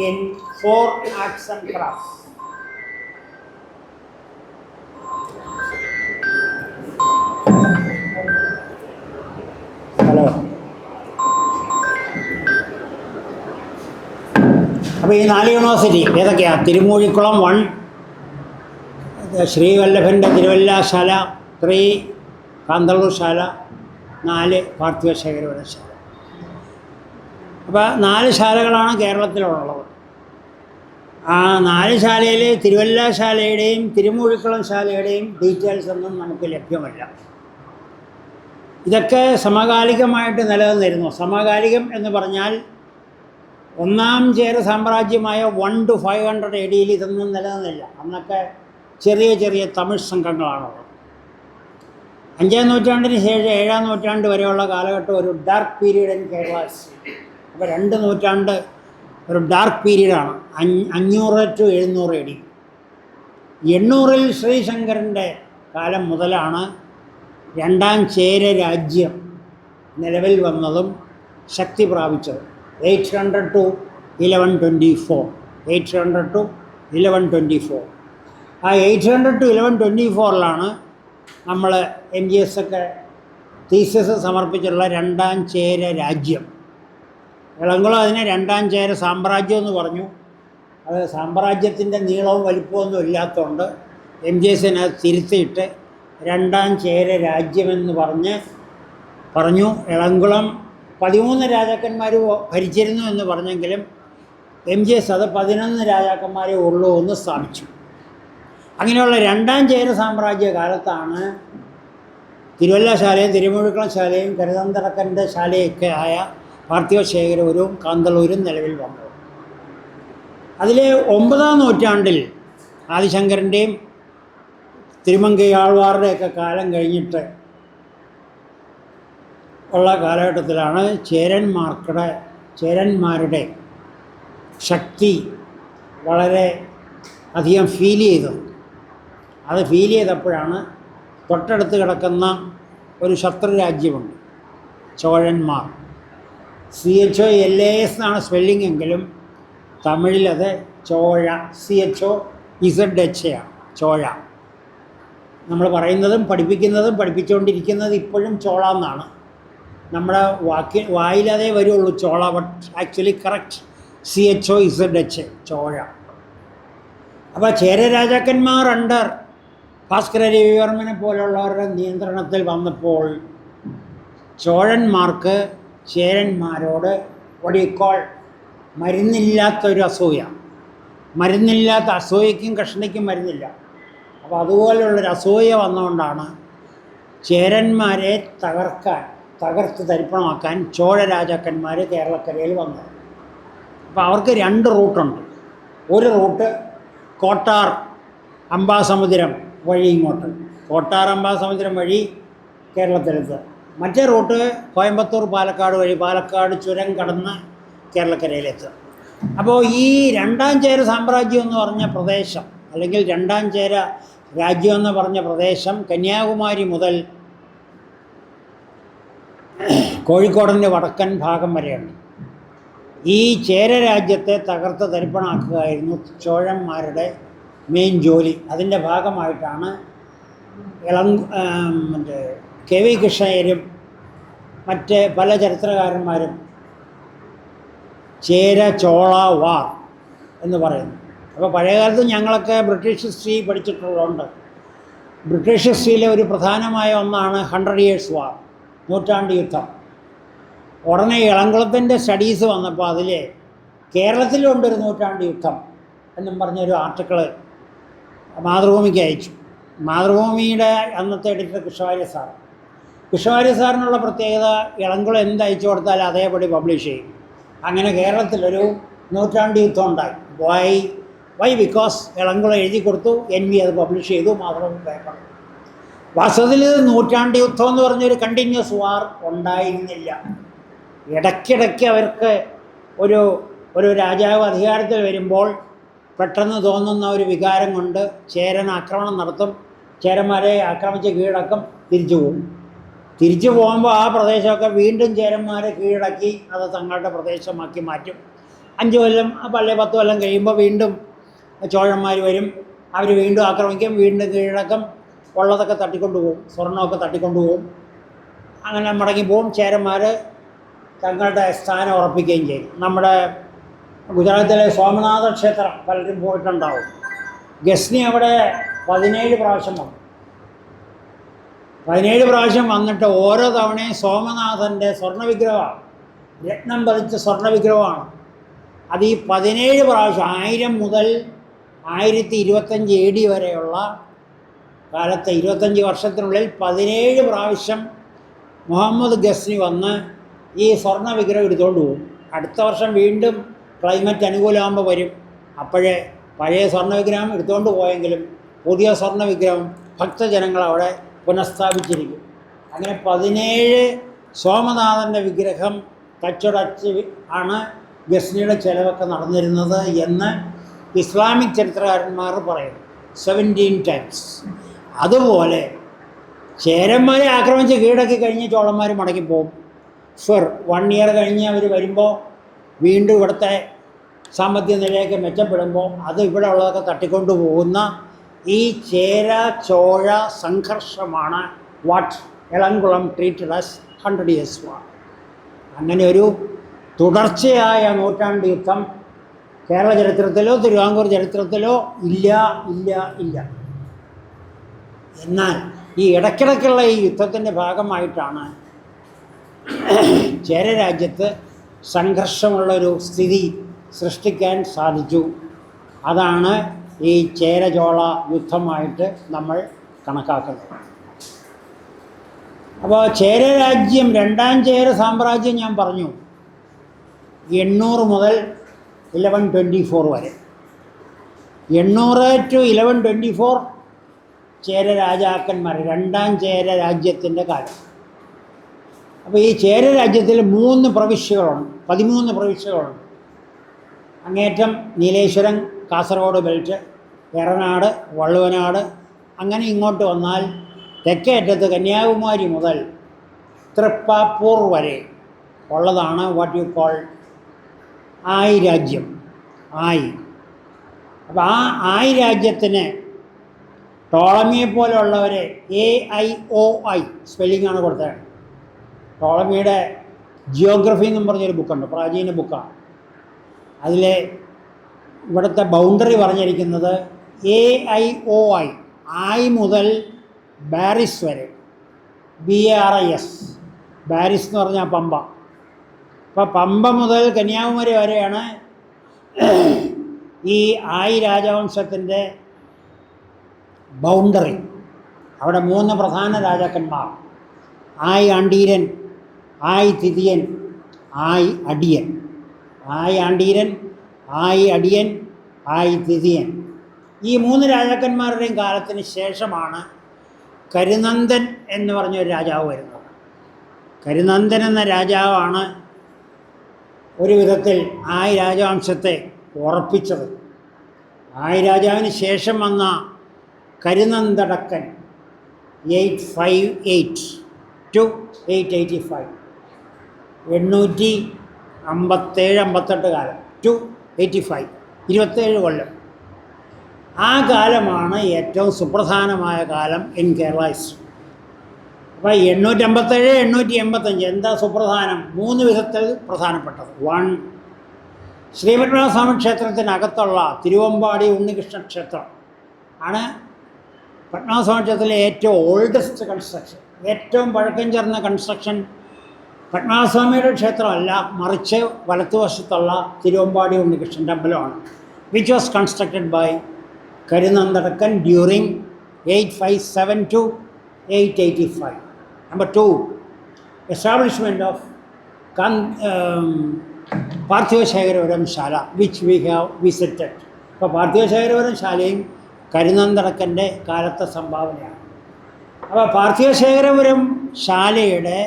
Speaker 1: in 4 arts and crafts. Hello. അപ്പോൾ ഈ 4 യൂണിവേഴ്സിറ്റി ഏതൊക്കെയാണ്? തിരുമൂഴിക്കുളം 1, ശ്രീവല്ലഭൻ്റെ തിരുവല്ലാശാല 3, കാന്തളൂർ ശാല 4, പാർത്ഥിവശേഖരപുരം ശാല. അപ്പോൾ 4 ശാലകളാണ് കേരളത്തിലുള്ളത്. ആ 4 ശാലയിൽ തിരുവല്ലാശാലയുടെയും തിരുമൂഴിക്കുളം ശാലയുടെയും ഡീറ്റെയിൽസ് ഒന്നും നമുക്ക് ലഭ്യമല്ല. ഇതൊക്കെ സമകാലികമായിട്ട് നിലനിന്നിരുന്നു. സമകാലികം എന്ന് പറഞ്ഞാൽ 1-ാം ചേര സാമ്രാജ്യമായ 1 to 500 AD ഇതൊന്നും നിലനിന്നില്ല. അന്നൊക്കെ ചെറിയ ചെറിയ തമിഴ് സംഘങ്ങളാണുള്ളത്. 5-ാം നൂറ്റാണ്ടിന് ശേഷം 7-ാം നൂറ്റാണ്ട് വരെയുള്ള കാലഘട്ടം ഒരു ഡാർക്ക് പീരീഡ് ഇൻ കേരള. അപ്പോൾ 2 നൂറ്റാണ്ട് ഒരു ഡാർക്ക് പീരീഡാണ്. 500 to 700 AD. 800-ൽ ശ്രീശങ്കരൻ്റെ കാലം മുതലാണ് 2-ാം ചേര രാജ്യം നിലവിൽ വന്നതും ശക്തി പ്രാപിച്ചത്. 800 to 1124. 800 to 1124. ആ 800 to 1124-ലാണ് നമ്മൾ MGS ഒക്കെ തീസിസ് സമർപ്പിച്ചിട്ടുള്ള 2-ാം ചേര രാജ്യം. ഇളങ്കുളം അതിനെ 2-ാം ചേര സാമ്രാജ്യം എന്ന് പറഞ്ഞു. അത് സാമ്രാജ്യത്തിൻ്റെ നീളവും വലിപ്പമൊന്നും ഇല്ലാത്തതുകൊണ്ട് MGSനെ തിരുത്തിയിട്ട് 2-ാം ചേര രാജ്യമെന്ന് പറഞ്ഞു. ഇളങ്കുളം 13 രാജാക്കന്മാർ ഭരിച്ചിരുന്നു എന്ന് പറഞ്ഞെങ്കിലും MGS അത് 11 രാജാക്കന്മാരെ ഉള്ളൂ എന്ന് സ്ഥാപിച്ചു. അങ്ങനെയുള്ള 2-ാം ചേര സാമ്രാജ്യ കാലത്താണ് തിരുവല്ലാശാലയും തിരുമൂഴിക്കുളം ശാലയും കരുതന്തറക്കൻ്റെ ശാലയൊക്കെ ആയ പാർത്ഥിവശേഖരപുരവും കാന്തളൂരും നിലവിൽ വന്നത്. അതിലെ 9-ാം നൂറ്റാണ്ടിൽ ആദിശങ്കരൻ്റെയും തിരുമങ്കയാൾവാറുടെയൊക്കെ കാലം കഴിഞ്ഞിട്ട് ഉള്ള കാലഘട്ടത്തിലാണ് ചേരന്മാരുടെ ശക്തി വളരെ അധികം ഫീൽ ചെയ്തത്. അത് ഫീൽ ചെയ്തപ്പോഴാണ് തൊട്ടടുത്ത് കിടക്കുന്ന ഒരു ശത്രു രാജ്യമുണ്ട്, ചോഴന്മാർ. CHOLAS എന്നാണ് സ്പെല്ലിംഗ് എങ്കിലും തമിഴിലത് ചോഴ, CHOZH ആണ്, ചോഴ. നമ്മൾ പറയുന്നതും പഠിപ്പിച്ചുകൊണ്ടിരിക്കുന്നത് ഇപ്പോഴും ചോള എന്നാണ്. നമ്മുടെ വായിലതേ വരുള്ളൂ Chola, but actually correct CHOZH, Chola. അപ്പോൾ ചേര രാജാക്കന്മാർ അണ്ടർ ഭാസ്കര രവിവർമ്മനെ പോലുള്ളവരുടെ നിയന്ത്രണത്തിൽ വന്നപ്പോൾ ചോഴന്മാർക്ക് ചേരന്മാരോട് ഒടിക്കോൾ മരുന്നില്ലാത്തൊരു അസൂയ. മരുന്നില്ലാത്ത അസൂയയ്ക്കും കഷ്ണയ്ക്കും മരുന്നില്ല. അപ്പോൾ അതുപോലുള്ളൊരു അസൂയ വന്നുകൊണ്ടാണ് ചേരന്മാരെ തകർത്ത് തരിപ്പണമാക്കാൻ ചോഴ രാജാക്കന്മാർ കേരളക്കരയിൽ വന്നത്. അപ്പോൾ അവർക്ക് 2 റൂട്ടുണ്ട്. ഒരു റൂട്ട് കോട്ടാർ അംബാസമുദ്രം വഴി ഇങ്ങോട്ട്, കോട്ടാർ അംബാസമുദ്രം വഴി കേരളത്തിലെത്തുക. മറ്റേ റൂട്ട് കോയമ്പത്തൂർ പാലക്കാട് വഴി പാലക്കാട് ചുരം കടന്ന് കേരളക്കരയിലെത്തുക. അപ്പോൾ ഈ 2-ാം ചേര സാമ്രാജ്യം എന്ന് പറഞ്ഞ പ്രദേശം, അല്ലെങ്കിൽ 2-ാം ചേര രാജ്യം എന്ന് പറഞ്ഞ പ്രദേശം കന്യാകുമാരി മുതൽ കോഴിക്കോടിൻ്റെ വടക്കൻ ഭാഗം വരെയുണ്ട്. ഈ ചേര രാജ്യത്തെ തകർത്ത് തരിപ്പണാക്കുകയായിരുന്നു ചോഴന്മാരുടെ മെയിൻ ജോലി. അതിൻ്റെ ഭാഗമായിട്ടാണ് മറ്റേ കെ വി കൃഷ്ണയ്യരും മറ്റ് പല ചരിത്രകാരന്മാരും ചേര ചോള വാർ എന്ന് പറയുന്നു. അപ്പോൾ പഴയകാലത്ത് ഞങ്ങളൊക്കെ ബ്രിട്ടീഷ് ഹിസ്റ്ററി പഠിച്ചിട്ടുള്ളതുകൊണ്ട് ബ്രിട്ടീഷ് ഹിസ്റ്ററിയിലെ ഒരു പ്രധാനമായ ഒന്നാണ് 100 Years വാർ, നൂറ്റാണ്ട് യുദ്ധം. ഉടനെ ഇളംകുളത്തിൻ്റെ സ്റ്റഡീസ് വന്നപ്പോൾ അതിൽ കേരളത്തിലുണ്ടൊരു നൂറ്റാണ്ട് യുദ്ധം എന്നും പറഞ്ഞൊരു ആർട്ടിക്കിള് മാതൃഭൂമിക്ക് അയച്ചു. മാതൃഭൂമിയുടെ അന്നത്തെ എഡിറ്റർ കൃഷ്ണവാര്യ സാറിനുള്ള പ്രത്യേകത ഇളംകുളം എന്ത് അയച്ചു കൊടുത്താലും അതേപടി പബ്ലിഷ് ചെയ്യും. അങ്ങനെ കേരളത്തിലൊരു നൂറ്റാണ്ട് യുദ്ധം ഉണ്ടായി. വൈ ബിക്കോസ് ഇളംകുളം എഴുതി കൊടുത്തു, NV അത് പബ്ലിഷ് ചെയ്തു, മാതൃഭൂമി പേപ്പർ. വാസ്തവത്തിൽ ഇത് നൂറ്റാണ്ട് യുദ്ധം എന്ന് പറഞ്ഞൊരു കണ്ടിന്യൂസ് വാർ ഉണ്ടായിരുന്നില്ല. ഇടയ്ക്കിടയ്ക്ക് അവർക്ക് ഒരു രാജാവ് അധികാരത്തിൽ വരുമ്പോൾ പെട്ടെന്ന് തോന്നുന്ന ഒരു വികാരം കൊണ്ട് ചേരൻ ആക്രമണം നടത്തും, ചേരന്മാരെ ആക്രമിച്ച് കീഴടക്കും, തിരിച്ചു പോകുമ്പോൾ ആ പ്രദേശമൊക്കെ വീണ്ടും ചേരന്മാരെ കീഴടക്കി അത് തങ്ങളുടെ പ്രദേശമാക്കി മാറ്റും. 5 കൊല്ലം 10 കൊല്ലം കഴിയുമ്പോൾ വീണ്ടും ചോഴന്മാർ വരും, അവർ വീണ്ടും ആക്രമിക്കും, വീണ്ടും കീഴടക്കും, ഉള്ളതൊക്കെ തട്ടിക്കൊണ്ടുപോകും, സ്വർണ്ണമൊക്കെ തട്ടിക്കൊണ്ടുപോകും. അങ്ങനെ മടങ്ങിപ്പോവും. ചേരന്മാർ തങ്ങളുടെ സ്ഥാനം ഉറപ്പിക്കുകയും ചെയ്യും. നമ്മുടെ ഗുജറാത്തിലെ സോമനാഥ ക്ഷേത്രം പലരും പോയിട്ടുണ്ടാവും. ഗസ്നി അവിടെ 17 പ്രാവശ്യം വന്നു. 17 പ്രാവശ്യം വന്നിട്ട് ഓരോ തവണയും സോമനാഥൻ്റെ സ്വർണ്ണവിഗ്രഹമാണ്, രത്നം പതിച്ച സ്വർണ്ണവിഗ്രഹമാണ്. അത് ഈ 17 പ്രാവശ്യം 1000 മുതൽ 1025 AD വരെയുള്ള കാലത്തെ 25 വർഷത്തിനുള്ളിൽ 17 പ്രാവശ്യം മുഹമ്മദ് ഗസ്നി വന്ന് ഈ സ്വർണ്ണ വിഗ്രഹം എടുത്തുകൊണ്ട് പോകും. അടുത്ത വർഷം വീണ്ടും ക്ലൈമറ്റ് അനുകൂലമാകുമ്പോൾ വരും. അപ്പോഴേ പഴയ സ്വർണ്ണ വിഗ്രഹം എടുത്തുകൊണ്ട് പോയെങ്കിലും പുതിയ സ്വർണ്ണ വിഗ്രഹം ഭക്തജനങ്ങൾ അവിടെ പുനഃസ്ഥാപിച്ചിരിക്കും. അങ്ങനെ 17 സോമനാഥൻ്റെ വിഗ്രഹം തച്ചുടച്ച് ആണ് ഗസ്നിയുടെ ചിലവൊക്കെ നടന്നിരുന്നത് എന്ന് ഇസ്ലാമിക് ചരിത്രകാരന്മാർ പറയുന്നു. 17 times. അതുപോലെ ചേരന്മാരെ ആക്രമിച്ച് കീഴടക്കി കഴിഞ്ഞ് ചോളന്മാർ മടങ്ങിപ്പോകും. 1 year കഴിഞ്ഞ് അവർ വരുമ്പോൾ വീണ്ടും ഇവിടുത്തെ സാമ്പത്തിക നിലയൊക്കെ മെച്ചപ്പെടുമ്പോൾ അത് ഇവിടെ ഉള്ളതൊക്കെ തട്ടിക്കൊണ്ടു പോകുന്ന ഈ ചേര ചോഴ സംഘർഷമാണ് Elamkulam treated as 100 Years war. അങ്ങനെ ഒരു തുടർച്ചയായ നൂറ്റാണ്ട് യുദ്ധം കേരള ചരിത്രത്തിലോ തിരുവിതാംകൂർ ചരിത്രത്തിലോ ഇല്ല. എന്നാൽ ഈ ഇടയ്ക്കിടയ്ക്കുള്ള ഈ യുദ്ധത്തിൻ്റെ ഭാഗമായിട്ടാണ് ചേരരാജ്യത്ത് സംഘർഷമുള്ളൊരു സ്ഥിതി സൃഷ്ടിക്കാൻ സാധിച്ചു. അതാണ് ഈ ചേരചോള യുദ്ധമായിട്ട് നമ്മൾ കണക്കാക്കുന്നത്. അപ്പോൾ ചേരരാജ്യം, 2ാം ചേര സാമ്രാജ്യം ഞാൻ പറഞ്ഞു 800 മുതൽ 1124 വരെ. 800 to 1124 ചേര രാജാക്കന്മാർ, 2ാം ചേര രാജ്യത്തിൻ്റെ കാലം. അപ്പോൾ ഈ ചേര രാജ്യത്തിൽ 13 പ്രവിശ്യകളുണ്ട്. അങ്ങേറ്റം നീലേശ്വരം, കാസർഗോഡ് ബെൽറ്റ്, എറനാട്, വള്ളുവനാട്, അങ്ങനെ ഇങ്ങോട്ട് വന്നാൽ തെക്കേ അറ്റത്ത് കന്യാകുമാരി മുതൽ തൃപ്പാപ്പൂർ വരെ ഉള്ളതാണ് വാട്ട് യു കോൾ ആയി രാജ്യം. അപ്പോൾ ആ ആയി രാജ്യത്തിന് ടോളമിയെ പോലെയുള്ളവരെ AIOI സ്പെല്ലിങ്ങാണ് കൊടുത്തത്. ടോളമിയുടെ ജിയോഗ്രഫി എന്നും പറഞ്ഞൊരു ബുക്കുണ്ട്, പ്രാചീന ബുക്കാണ്. അതിലെ ഇവിടുത്തെ ബൗണ്ടറി പറഞ്ഞിരിക്കുന്നത് AIOI, ആയി മുതൽ ബാരിസ് വരെ, BARIS, ബാരിസ് എന്ന് പറഞ്ഞാൽ പമ്പ. അപ്പോൾ പമ്പ മുതൽ കന്യാകുമാരി വരെയാണ് ഈ ആയി രാജവംശത്തിൻ്റെ ബൗണ്ടറി. അവിടെ 3 പ്രധാന രാജാക്കന്മാർ, ആയി ആണ്ടീരൻ, ആയി തിതിയൻ, ആയി അടിയൻ. ആയി ആണ്ടീരൻ, ആയി അടിയൻ, ആയി തിതിയൻ. ഈ 3 രാജാക്കന്മാരുടെയും കാലത്തിന് ശേഷമാണ് കരുനന്ദൻ എന്ന് പറഞ്ഞൊരു രാജാവ് വരുന്നത്. കരുനന്ദൻ എന്ന രാജാവാണ് ഒരു വിധത്തിൽ ആയി രാജവംശത്തെ ഉറപ്പിച്ചത്. ആയി രാജാവിന് ശേഷം വന്ന കരുനന്ദടക്കൻ 858 to 885, 857-58 കാലം to 85, 27 കൊല്ലം. ആ കാലമാണ് ഏറ്റവും സുപ്രധാനമായ കാലം ഇൻ കേരള ഹിസ്റ്ററി. അപ്പോൾ 857 885 എന്താ സുപ്രധാനം? 3 വിധത്തിൽ പ്രധാനപ്പെട്ടത്. 1, ശ്രീപത്മനാഭസ്വാമി ക്ഷേത്രത്തിനകത്തുള്ള തിരുവമ്പാടി ഉണ്ണികൃഷ്ണ ക്ഷേത്രം ആണ് പത്മനാഭസ്വാമി ക്ഷേത്രത്തിലെ ഏറ്റവും ഓൾഡസ്റ്റ് കൺസ്ട്രക്ഷൻ, ഏറ്റവും പഴക്കം ചേർന്ന കൺസ്ട്രക്ഷൻ. പത്മനാഭസ്വാമിയുടെ ക്ഷേത്രമല്ല, മറിച്ച് വലത്തുവശത്തുള്ള തിരുവമ്പാടി ഉണ്ണികൃഷ്ണൻ്റെ അമ്പലമാണ്, which was constructed by Karunandadakkan during 857 to 885. Number 2, establishment of Parthivasekharapuram Sala, which we have visited. ഇപ്പോൾ പാർത്ഥിവശേഖരപുരം ശാലയും കരുനന്തടക്കൻ്റെ കാലത്തെ സംഭാവനയാണ്. അപ്പോൾ പാർത്ഥിവശേഖരപുരം ശാലയുടെ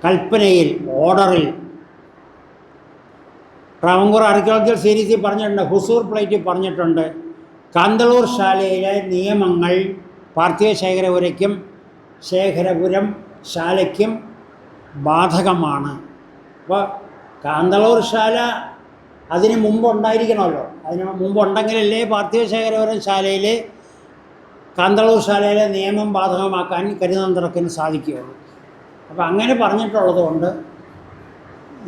Speaker 1: കൽപ്പനയിൽ, ഓർഡറിൽ ട്രാവൻകൂർ ആർക്കിയോളജിക്കൽ സീരീസിൽ പറഞ്ഞിട്ടുണ്ട്, ഹുസൂർ പ്ലേറ്റിൽ പറഞ്ഞിട്ടുണ്ട്, കാന്തളൂർ ശാലയിലെ നിയമങ്ങൾ പാർത്ഥിവശേഖരപുരയ്ക്കും ശേഖരപുരം ശാലയ്ക്കും ബാധകമാണ്. അപ്പോൾ കാന്തളൂർ ശാല അതിന് മുമ്പ് ഉണ്ടായിരിക്കണമല്ലോ, അതിന് മുമ്പുണ്ടെങ്കിലല്ലേ പാർത്ഥിവശേഖരപുരം ശാലയിൽ കാന്തളൂർ ശാലയിലെ നിയമം ബാധകമാക്കാൻ കരുനന്തടക്കന് സാധിക്കുകയുള്ളൂ. അപ്പോൾ അങ്ങനെ പറഞ്ഞിട്ടുള്ളത് കൊണ്ട്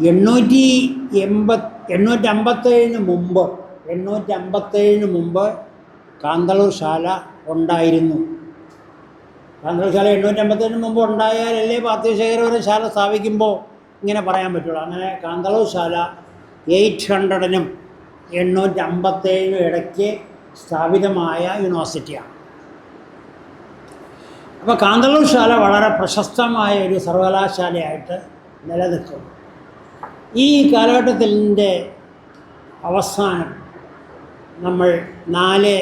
Speaker 1: 857 മുമ്പ് കാന്തളൂർ ശാല ഉണ്ടായിരുന്നു. കാന്തളൂർ ശാല 857 മുമ്പ് ഉണ്ടായാലല്ലേ പാർത്ഥിവശേഖരപുരം ശാല സ്ഥാപിക്കുമ്പോൾ ഇങ്ങനെ പറയാൻ പറ്റുള്ളൂ. അങ്ങനെ കാന്തളൂർ ശാല 800-നും 857 ഇടയ്ക്ക് സ്ഥാപിതമായ യൂണിവേഴ്സിറ്റിയാണ്. അപ്പോൾ കാന്തളൂർ ശാല വളരെ പ്രശസ്തമായ ഒരു സർവകലാശാലയായിട്ട് നിലനിൽക്കുന്നു. ഈ കാലഘട്ടത്തിൻ്റെ അവസാനം നമ്മൾ 4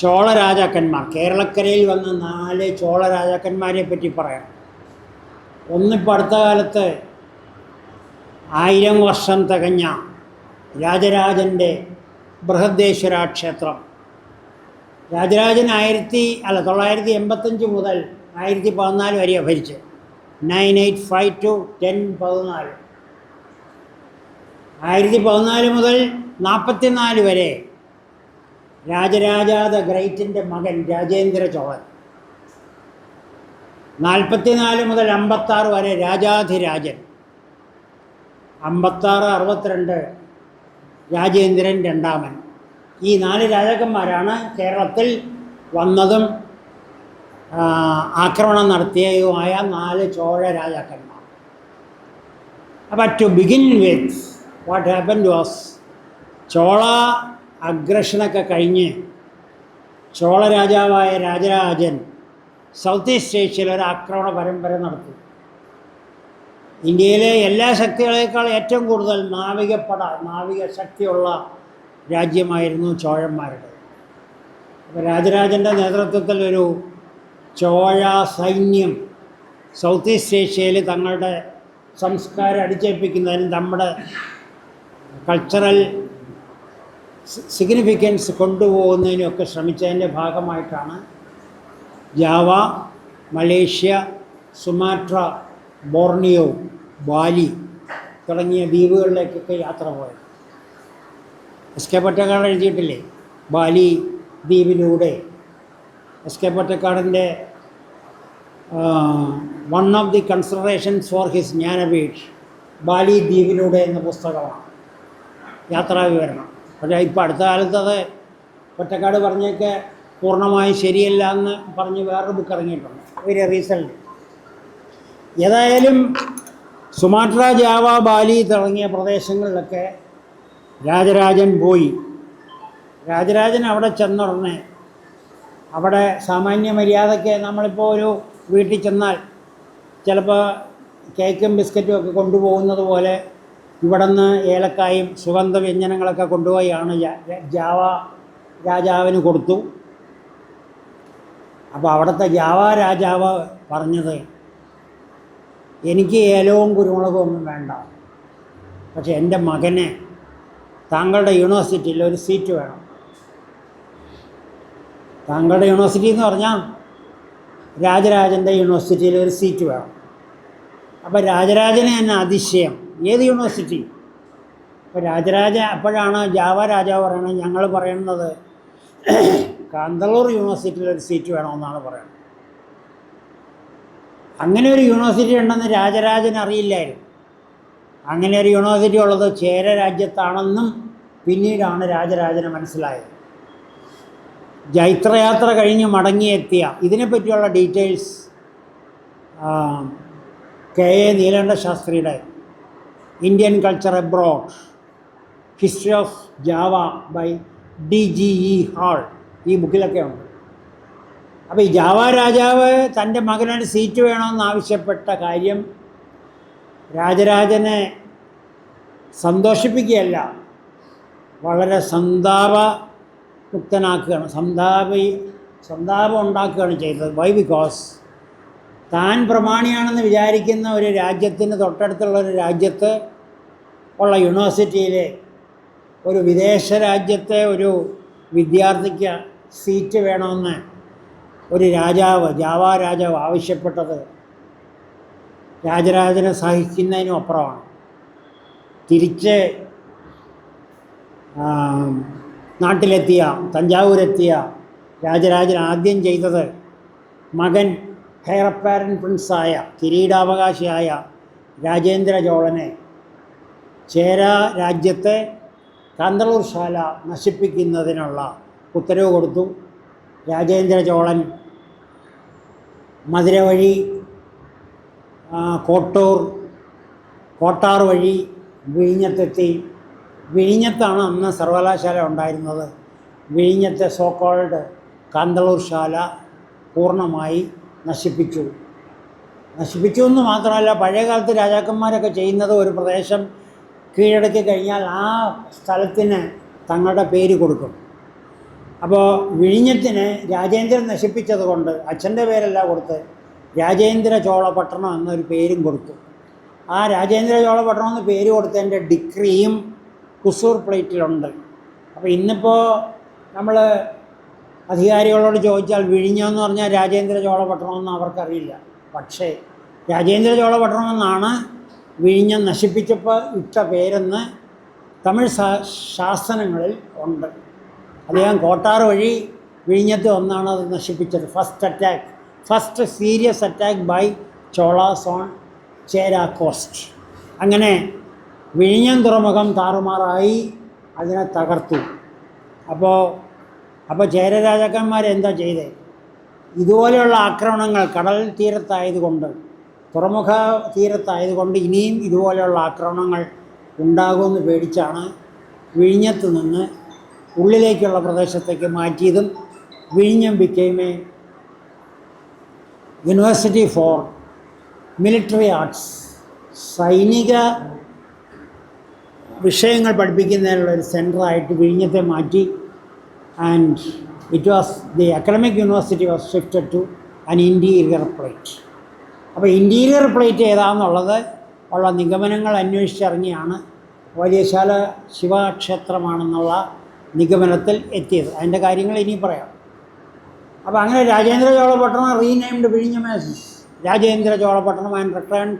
Speaker 1: ചോള രാജാക്കന്മാർ, കേരളക്കരയിൽ വന്ന 4 ചോള രാജാക്കന്മാരെ പറ്റി പറയാം. ഒന്നിപ്പോൾ അടുത്ത കാലത്ത് 1000 വർഷം തികഞ്ഞ രാജരാജൻ്റെ ബൃഹദേശ്വര ക്ഷേത്രം. രാജരാജൻ 985 മുതൽ 1014 വരെയാണ് ഭരിച്ചത്. 985 to 1014. 1014 മുതൽ 44 വരെ രാജരാജ ദ ഗ്രേറ്റിൻ്റെ മകൻ രാജേന്ദ്ര ചോളൻ. 44 മുതൽ 56 വരെ രാജാധിരാജൻ. 56-62 രാജേന്ദ്രൻ രണ്ടാമൻ. ഈ 4 രാജാക്കന്മാരാണ് കേരളത്തിൽ വന്നതും ആക്രമണം നടത്തിയതുമായ 4 ചോഴ രാജാക്കന്മാർ. അപ്പോൾ to begin with what happened was, Chola അഗ്രഷനൊക്കെ കഴിഞ്ഞ് ചോള രാജാവായ രാജരാജൻ സൗത്ത് ഈസ്റ്റ് ഏഷ്യയിൽ ഒരു ആക്രമണ പരമ്പര നടത്തി. ഇന്ത്യയിലെ എല്ലാ ശക്തികളേക്കാൾ ഏറ്റവും കൂടുതൽ നാവിക ശക്തിയുള്ള രാജ്യമായിരുന്നു ചോഴന്മാരുടെ. അപ്പോൾ രാജരാജൻ്റെ നേതൃത്വത്തിൽ ഒരു ചോഴ സൈന്യം സൗത്ത് ഈസ്റ്റ് ഏഷ്യയിൽ തങ്ങളുടെ സംസ്കാരം അടിച്ചേൽപ്പിക്കുന്നതിനും നമ്മുടെ കൾച്ചറൽ സിഗ്നിഫിക്കൻസ് കൊണ്ടുപോകുന്നതിനൊക്കെ ശ്രമിച്ചതിൻ്റെ ഭാഗമായിട്ടാണ് Java, Malaysia, Sumatra, Borneo, Bali തുടങ്ങിയ ദ്വീപുകളിലേക്കൊക്കെ യാത്ര പോയത്. എസ്.കെ. പൊറ്റക്കാട് എഴുതിയിട്ടില്ലേ, ബാലി ദ്വീപിലൂടെ. എസ്.കെ. പൊറ്റക്കാടിൻ്റെ one of the considerations for his Jnanpith Bali ദ്വീപിലൂടെ എന്ന പുസ്തകമാണ്, യാത്രാ വിവരണം. പക്ഷേ ഇപ്പോൾ അടുത്ത കാലത്ത് അത് പൊറ്റക്കാട് പറഞ്ഞൊക്കെ പൂർണ്ണമായും ശരിയല്ല എന്ന് പറഞ്ഞ് വേറൊരു ബുക്ക് ഇറങ്ങിയിട്ടുണ്ട്, വെരി റീസെൻ്റ്. ഏതായാലും സുമാട്ര, ജാവ, ബാലി തുടങ്ങിയ പ്രദേശങ്ങളിലൊക്കെ രാജരാജൻ പോയി. രാജരാജൻ അവിടെ ചെന്നുടനെ അവിടെ സാമാന്യ മര്യാദയ്ക്ക് നമ്മളിപ്പോൾ ഒരു വീട്ടിൽ ചെന്നാൽ ചിലപ്പോൾ കേക്കും ബിസ്ക്കറ്റും ഒക്കെ കൊണ്ടുപോകുന്നത് പോലെ ഇവിടെ നിന്ന് ഏലക്കായും സുഗന്ധവ്യഞ്ജനങ്ങളൊക്കെ കൊണ്ടുപോയാണ് ജാവ രാജാവിന് കൊടുത്തു. അപ്പോൾ അവിടുത്തെ ജാവ രാജാവ് പറഞ്ഞത്, എനിക്ക് ഏലവും കുരുമുളകും ഒന്നും വേണ്ട, പക്ഷെ എൻ്റെ മകന് താങ്കളുടെ യൂണിവേഴ്സിറ്റിയിൽ ഒരു സീറ്റ് വേണം. താങ്കളുടെ യൂണിവേഴ്സിറ്റി എന്ന് പറഞ്ഞാൽ രാജരാജൻ്റെ യൂണിവേഴ്സിറ്റിയിൽ ഒരു സീറ്റ് വേണം. അപ്പോൾ രാജരാജന് തന്നെ അതിശയം, ഏത് യൂണിവേഴ്സിറ്റി? അപ്പോൾ രാജരാജ അപ്പോഴാണ് ജാവ രാജാവ് പറയുന്നത്, ഞങ്ങൾ പറയുന്നത് കാന്തളൂർ യൂണിവേഴ്സിറ്റിയിൽ ഒരു സീറ്റ് വേണമെന്നാണ് പറയുന്നത്. അങ്ങനെ ഒരു യൂണിവേഴ്സിറ്റി ഉണ്ടെന്ന് രാജരാജന് അറിയില്ലായിരുന്നു. അങ്ങനെ ഒരു യൂണിവേഴ്സിറ്റി ഉള്ളത് ചേര രാജ്യത്താണെന്നും പിന്നീടാണ് രാജരാജന് മനസ്സിലായത്. ജൈത്രയാത്ര കഴിഞ്ഞ് മടങ്ങിയെത്തിയ ഇതിനെപ്പറ്റിയുള്ള ഡീറ്റെയിൽസ് കെ.എ. നീലകണ്ഠ ശാസ്ത്രിയുടെ Indian culture abroad, history of Java by D.G.E. Hall, ഈ ബുക്കിലൊക്കെ ഉണ്ട്. അപ്പോൾ ഈ ജാവ രാജാവ് തൻ്റെ മകനൊരു സീറ്റ് വേണമെന്ന് ആവശ്യപ്പെട്ട കാര്യം രാജരാജനെ സന്തോഷിപ്പിക്കുകയല്ല, വളരെ സന്താപമുക്തനാക്കുകയാണ്, സന്താപം ഉണ്ടാക്കുകയാണ് ചെയ്തത്. വൈ? ബിക്കോസ് താൻ പ്രമാണിയാണെന്ന് വിചാരിക്കുന്ന ഒരു രാജ്യത്തിന് തൊട്ടടുത്തുള്ള ഒരു രാജ്യത്ത് ഉള്ള യൂണിവേഴ്സിറ്റിയിലെ ഒരു വിദേശ രാജ്യത്തെ ഒരു വിദ്യാർത്ഥിക്ക് സീറ്റ് വേണമെന്ന് ഒരു രാജാവ്, ജാവ രാജാവ് ആവശ്യപ്പെട്ടത് രാജരാജനെ സഹിക്കുന്നതിനും അപ്പുറമാണ്. തിരിച്ച് നാട്ടിലെത്തിയ, തഞ്ചാവൂരെത്തിയ രാജരാജൻ ആദ്യം ചെയ്തത് മകൻ ഹെയർ അപ്പാരൻ്റ് പ്രിൻസായ, കിരീടാവകാശിയായ രാജേന്ദ്ര ചോളനെ ചേര രാജ്യത്തെ കാന്തളൂർ ശാല നശിപ്പിക്കുന്നതിനുള്ള ഉത്തരവ് കൊടുത്തു. രാജേന്ദ്ര ചോളൻ മധുര വഴി, കോട്ടാർ വഴി വിഴിഞ്ഞത്തെത്തി. വിഴിഞ്ഞത്താണ് അന്ന് സർവകലാശാല ഉണ്ടായിരുന്നത്. വിഴിഞ്ഞത്തെ സോക്കോൾഡ് കാന്തളൂർ ശാല പൂർണ്ണമായി നശിപ്പിച്ചു എന്ന് മാത്രമല്ല, പഴയകാലത്ത് രാജാക്കന്മാരൊക്കെ ചെയ്യുന്നത് ഒരു പ്രദേശം കീഴടക്കി കഴിഞ്ഞാൽ ആ സ്ഥലത്തിന് തങ്ങളുടെ പേര് കൊടുക്കും. അപ്പോൾ വിഴിഞ്ഞത്തിന് രാജേന്ദ്രൻ നശിപ്പിച്ചത് കൊണ്ട് അച്ഛൻ്റെ പേരല്ല കൊടുത്ത് രാജേന്ദ്ര ചോളപട്ടണം എന്നൊരു പേരും കൊടുത്തു. ആ രാജേന്ദ്ര ചോളപട്ടണം എന്ന് പേര് കൊടുത്തതിൻ്റെ ഡിക്രിയും കുസൂർ പ്ലേറ്റിലുണ്ട്. അപ്പോൾ ഇന്നിപ്പോൾ നമ്മൾ അധികാരികളോട് ചോദിച്ചാൽ വിഴിഞ്ഞമെന്ന് പറഞ്ഞാൽ രാജേന്ദ്ര ചോളപട്ടണമെന്ന് അവർക്കറിയില്ല. പക്ഷേ രാജേന്ദ്ര ചോളപട്ടണം എന്നാണ് വിഴിഞ്ഞം നശിപ്പിച്ചപ്പോൾ ഇട്ട പേരെന്ന് തമിഴ് ശാസനങ്ങളിൽ ഉണ്ട്. അദ്ദേഹം കോട്ടാർ വഴി വിഴിഞ്ഞത്ത് ഒന്നാണ് അത് നശിപ്പിച്ചത്. First serious attack by Cholas on Chera coast. അങ്ങനെ വിഴിഞ്ഞം തുറമുഖം താറുമാറായി, അതിനെ തകർത്തു. അപ്പോൾ ചേര രാജാക്കന്മാരെന്താ ചെയ്തത്? ഇതുപോലെയുള്ള ആക്രമണങ്ങൾ കടൽ തീരത്തായതുകൊണ്ട്, തുറമുഖ തീരത്തായതുകൊണ്ട് ഇനിയും ഇതുപോലെയുള്ള ആക്രമണങ്ങൾ ഉണ്ടാകുമെന്ന് പേടിച്ചാണ് വിഴിഞ്ഞത്ത് നിന്ന് ഉള്ളിലേക്കുള്ള പ്രദേശത്തേക്ക് മാറ്റിയതും. വിഴിഞ്ഞം became a university for military arts, സൈനിക വിഷയങ്ങൾ പഠിപ്പിക്കുന്നതിനുള്ള ഒരു സെൻറ്ററായിട്ട് വിഴിഞ്ഞത്തെ മാറ്റി. And the academic university was shifted to an interior plate. അപ്പോൾ ഇൻറ്റീരിയർ പ്ലേറ്റ് ഏതാണെന്നുള്ളത് ഉള്ള നിഗമനങ്ങൾ അന്വേഷിച്ചിറങ്ങിയാണ് വലിയശാല ശിവക്ഷേത്രമാണെന്നുള്ള നിഗമനത്തിൽ എത്തിയത്. അതിൻ്റെ കാര്യങ്ങൾ ഇനി പറയാം. അപ്പോൾ അങ്ങനെ രാജേന്ദ്ര ചോളപട്ടണം റീനെയിംഡ് വിഴിഞ്ഞം as Rajendra ചോളപട്ടണം and returned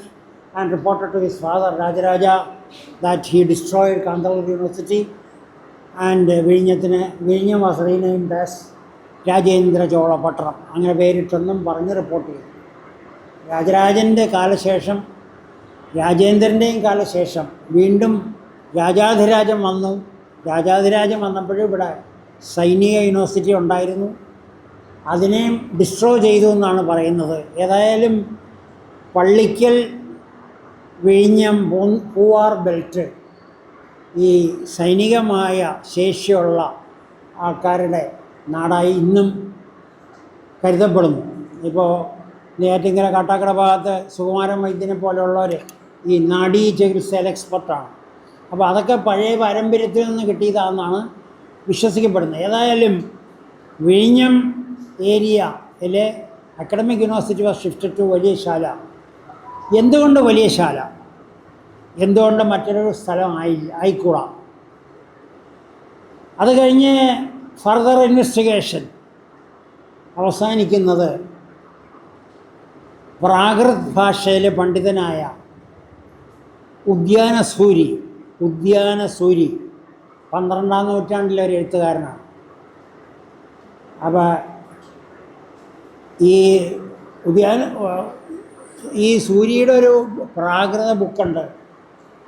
Speaker 1: and reported to his father Rajaraja that he destroyed Kanthalloor university and വിഴിഞ്ഞം വാസ് റീനെയിംഡ് ആസ് രാജേന്ദ്ര ചോളപട്ടണം, അങ്ങനെ പേരിട്ടെന്നും പറഞ്ഞ് റിപ്പോർട്ട് ചെയ്തു. രാജേന്ദ്രൻ്റെയും കാലശേഷം വീണ്ടും രാജാധിരാജൻ വന്നു. രാജാധിരാജൻ വന്നപ്പോഴും ഇവിടെ സൈനിക യൂണിവേഴ്സിറ്റി ഉണ്ടായിരുന്നു, അതിനെയും ഡിസ്ട്രോയ് ചെയ്തു എന്നാണ് പറയുന്നത്. ഏതായാലും പള്ളിക്കൽ, വിഴിഞ്ഞം, പൂവാർ ബെൽറ്റ് ഈ സൈനികമായ ശേഷിയുള്ള ആൾക്കാരുടെ നാടായി ഇന്നും കരുതപ്പെടുന്നു. ഇപ്പോൾ നെയ്യാറ്റിൻകര കാട്ടാക്കട ഭാഗത്ത് സുകുമാരൻ വൈദ്യനെ പോലെയുള്ളവർ ഈ നാഡീ ചികിത്സയിൽ എക്സ്പെർട്ടാണ്. അപ്പോൾ അതൊക്കെ പഴയ പാരമ്പര്യത്തിൽ നിന്ന് കിട്ടിയതാണെന്നാണ് വിശ്വസിക്കപ്പെടുന്നത്. ഏതായാലും വിഴിഞ്ഞം ഏരിയയിലെ academic university was shifted to Valiyasala. എന്തുകൊണ്ട് വലിയശാല? എന്തുകൊണ്ട് മറ്റൊരു സ്ഥലം ആയിക്കൂടാ? അത് കഴിഞ്ഞ് ഫർദർ ഇൻവെസ്റ്റിഗേഷൻ അവസാനിക്കുന്നത് പ്രാകൃത് ഭാഷയിലെ പണ്ഡിതനായ ഉദ്യാനസൂരി ഉദ്യാനസൂരി 12-ാം നൂറ്റാണ്ടിലെ ഒരു എഴുത്തുകാരനാണ്. അപ്പോൾ ഈ സൂര്യയുടെ ഒരു പ്രാകൃത ബുക്കുണ്ട്,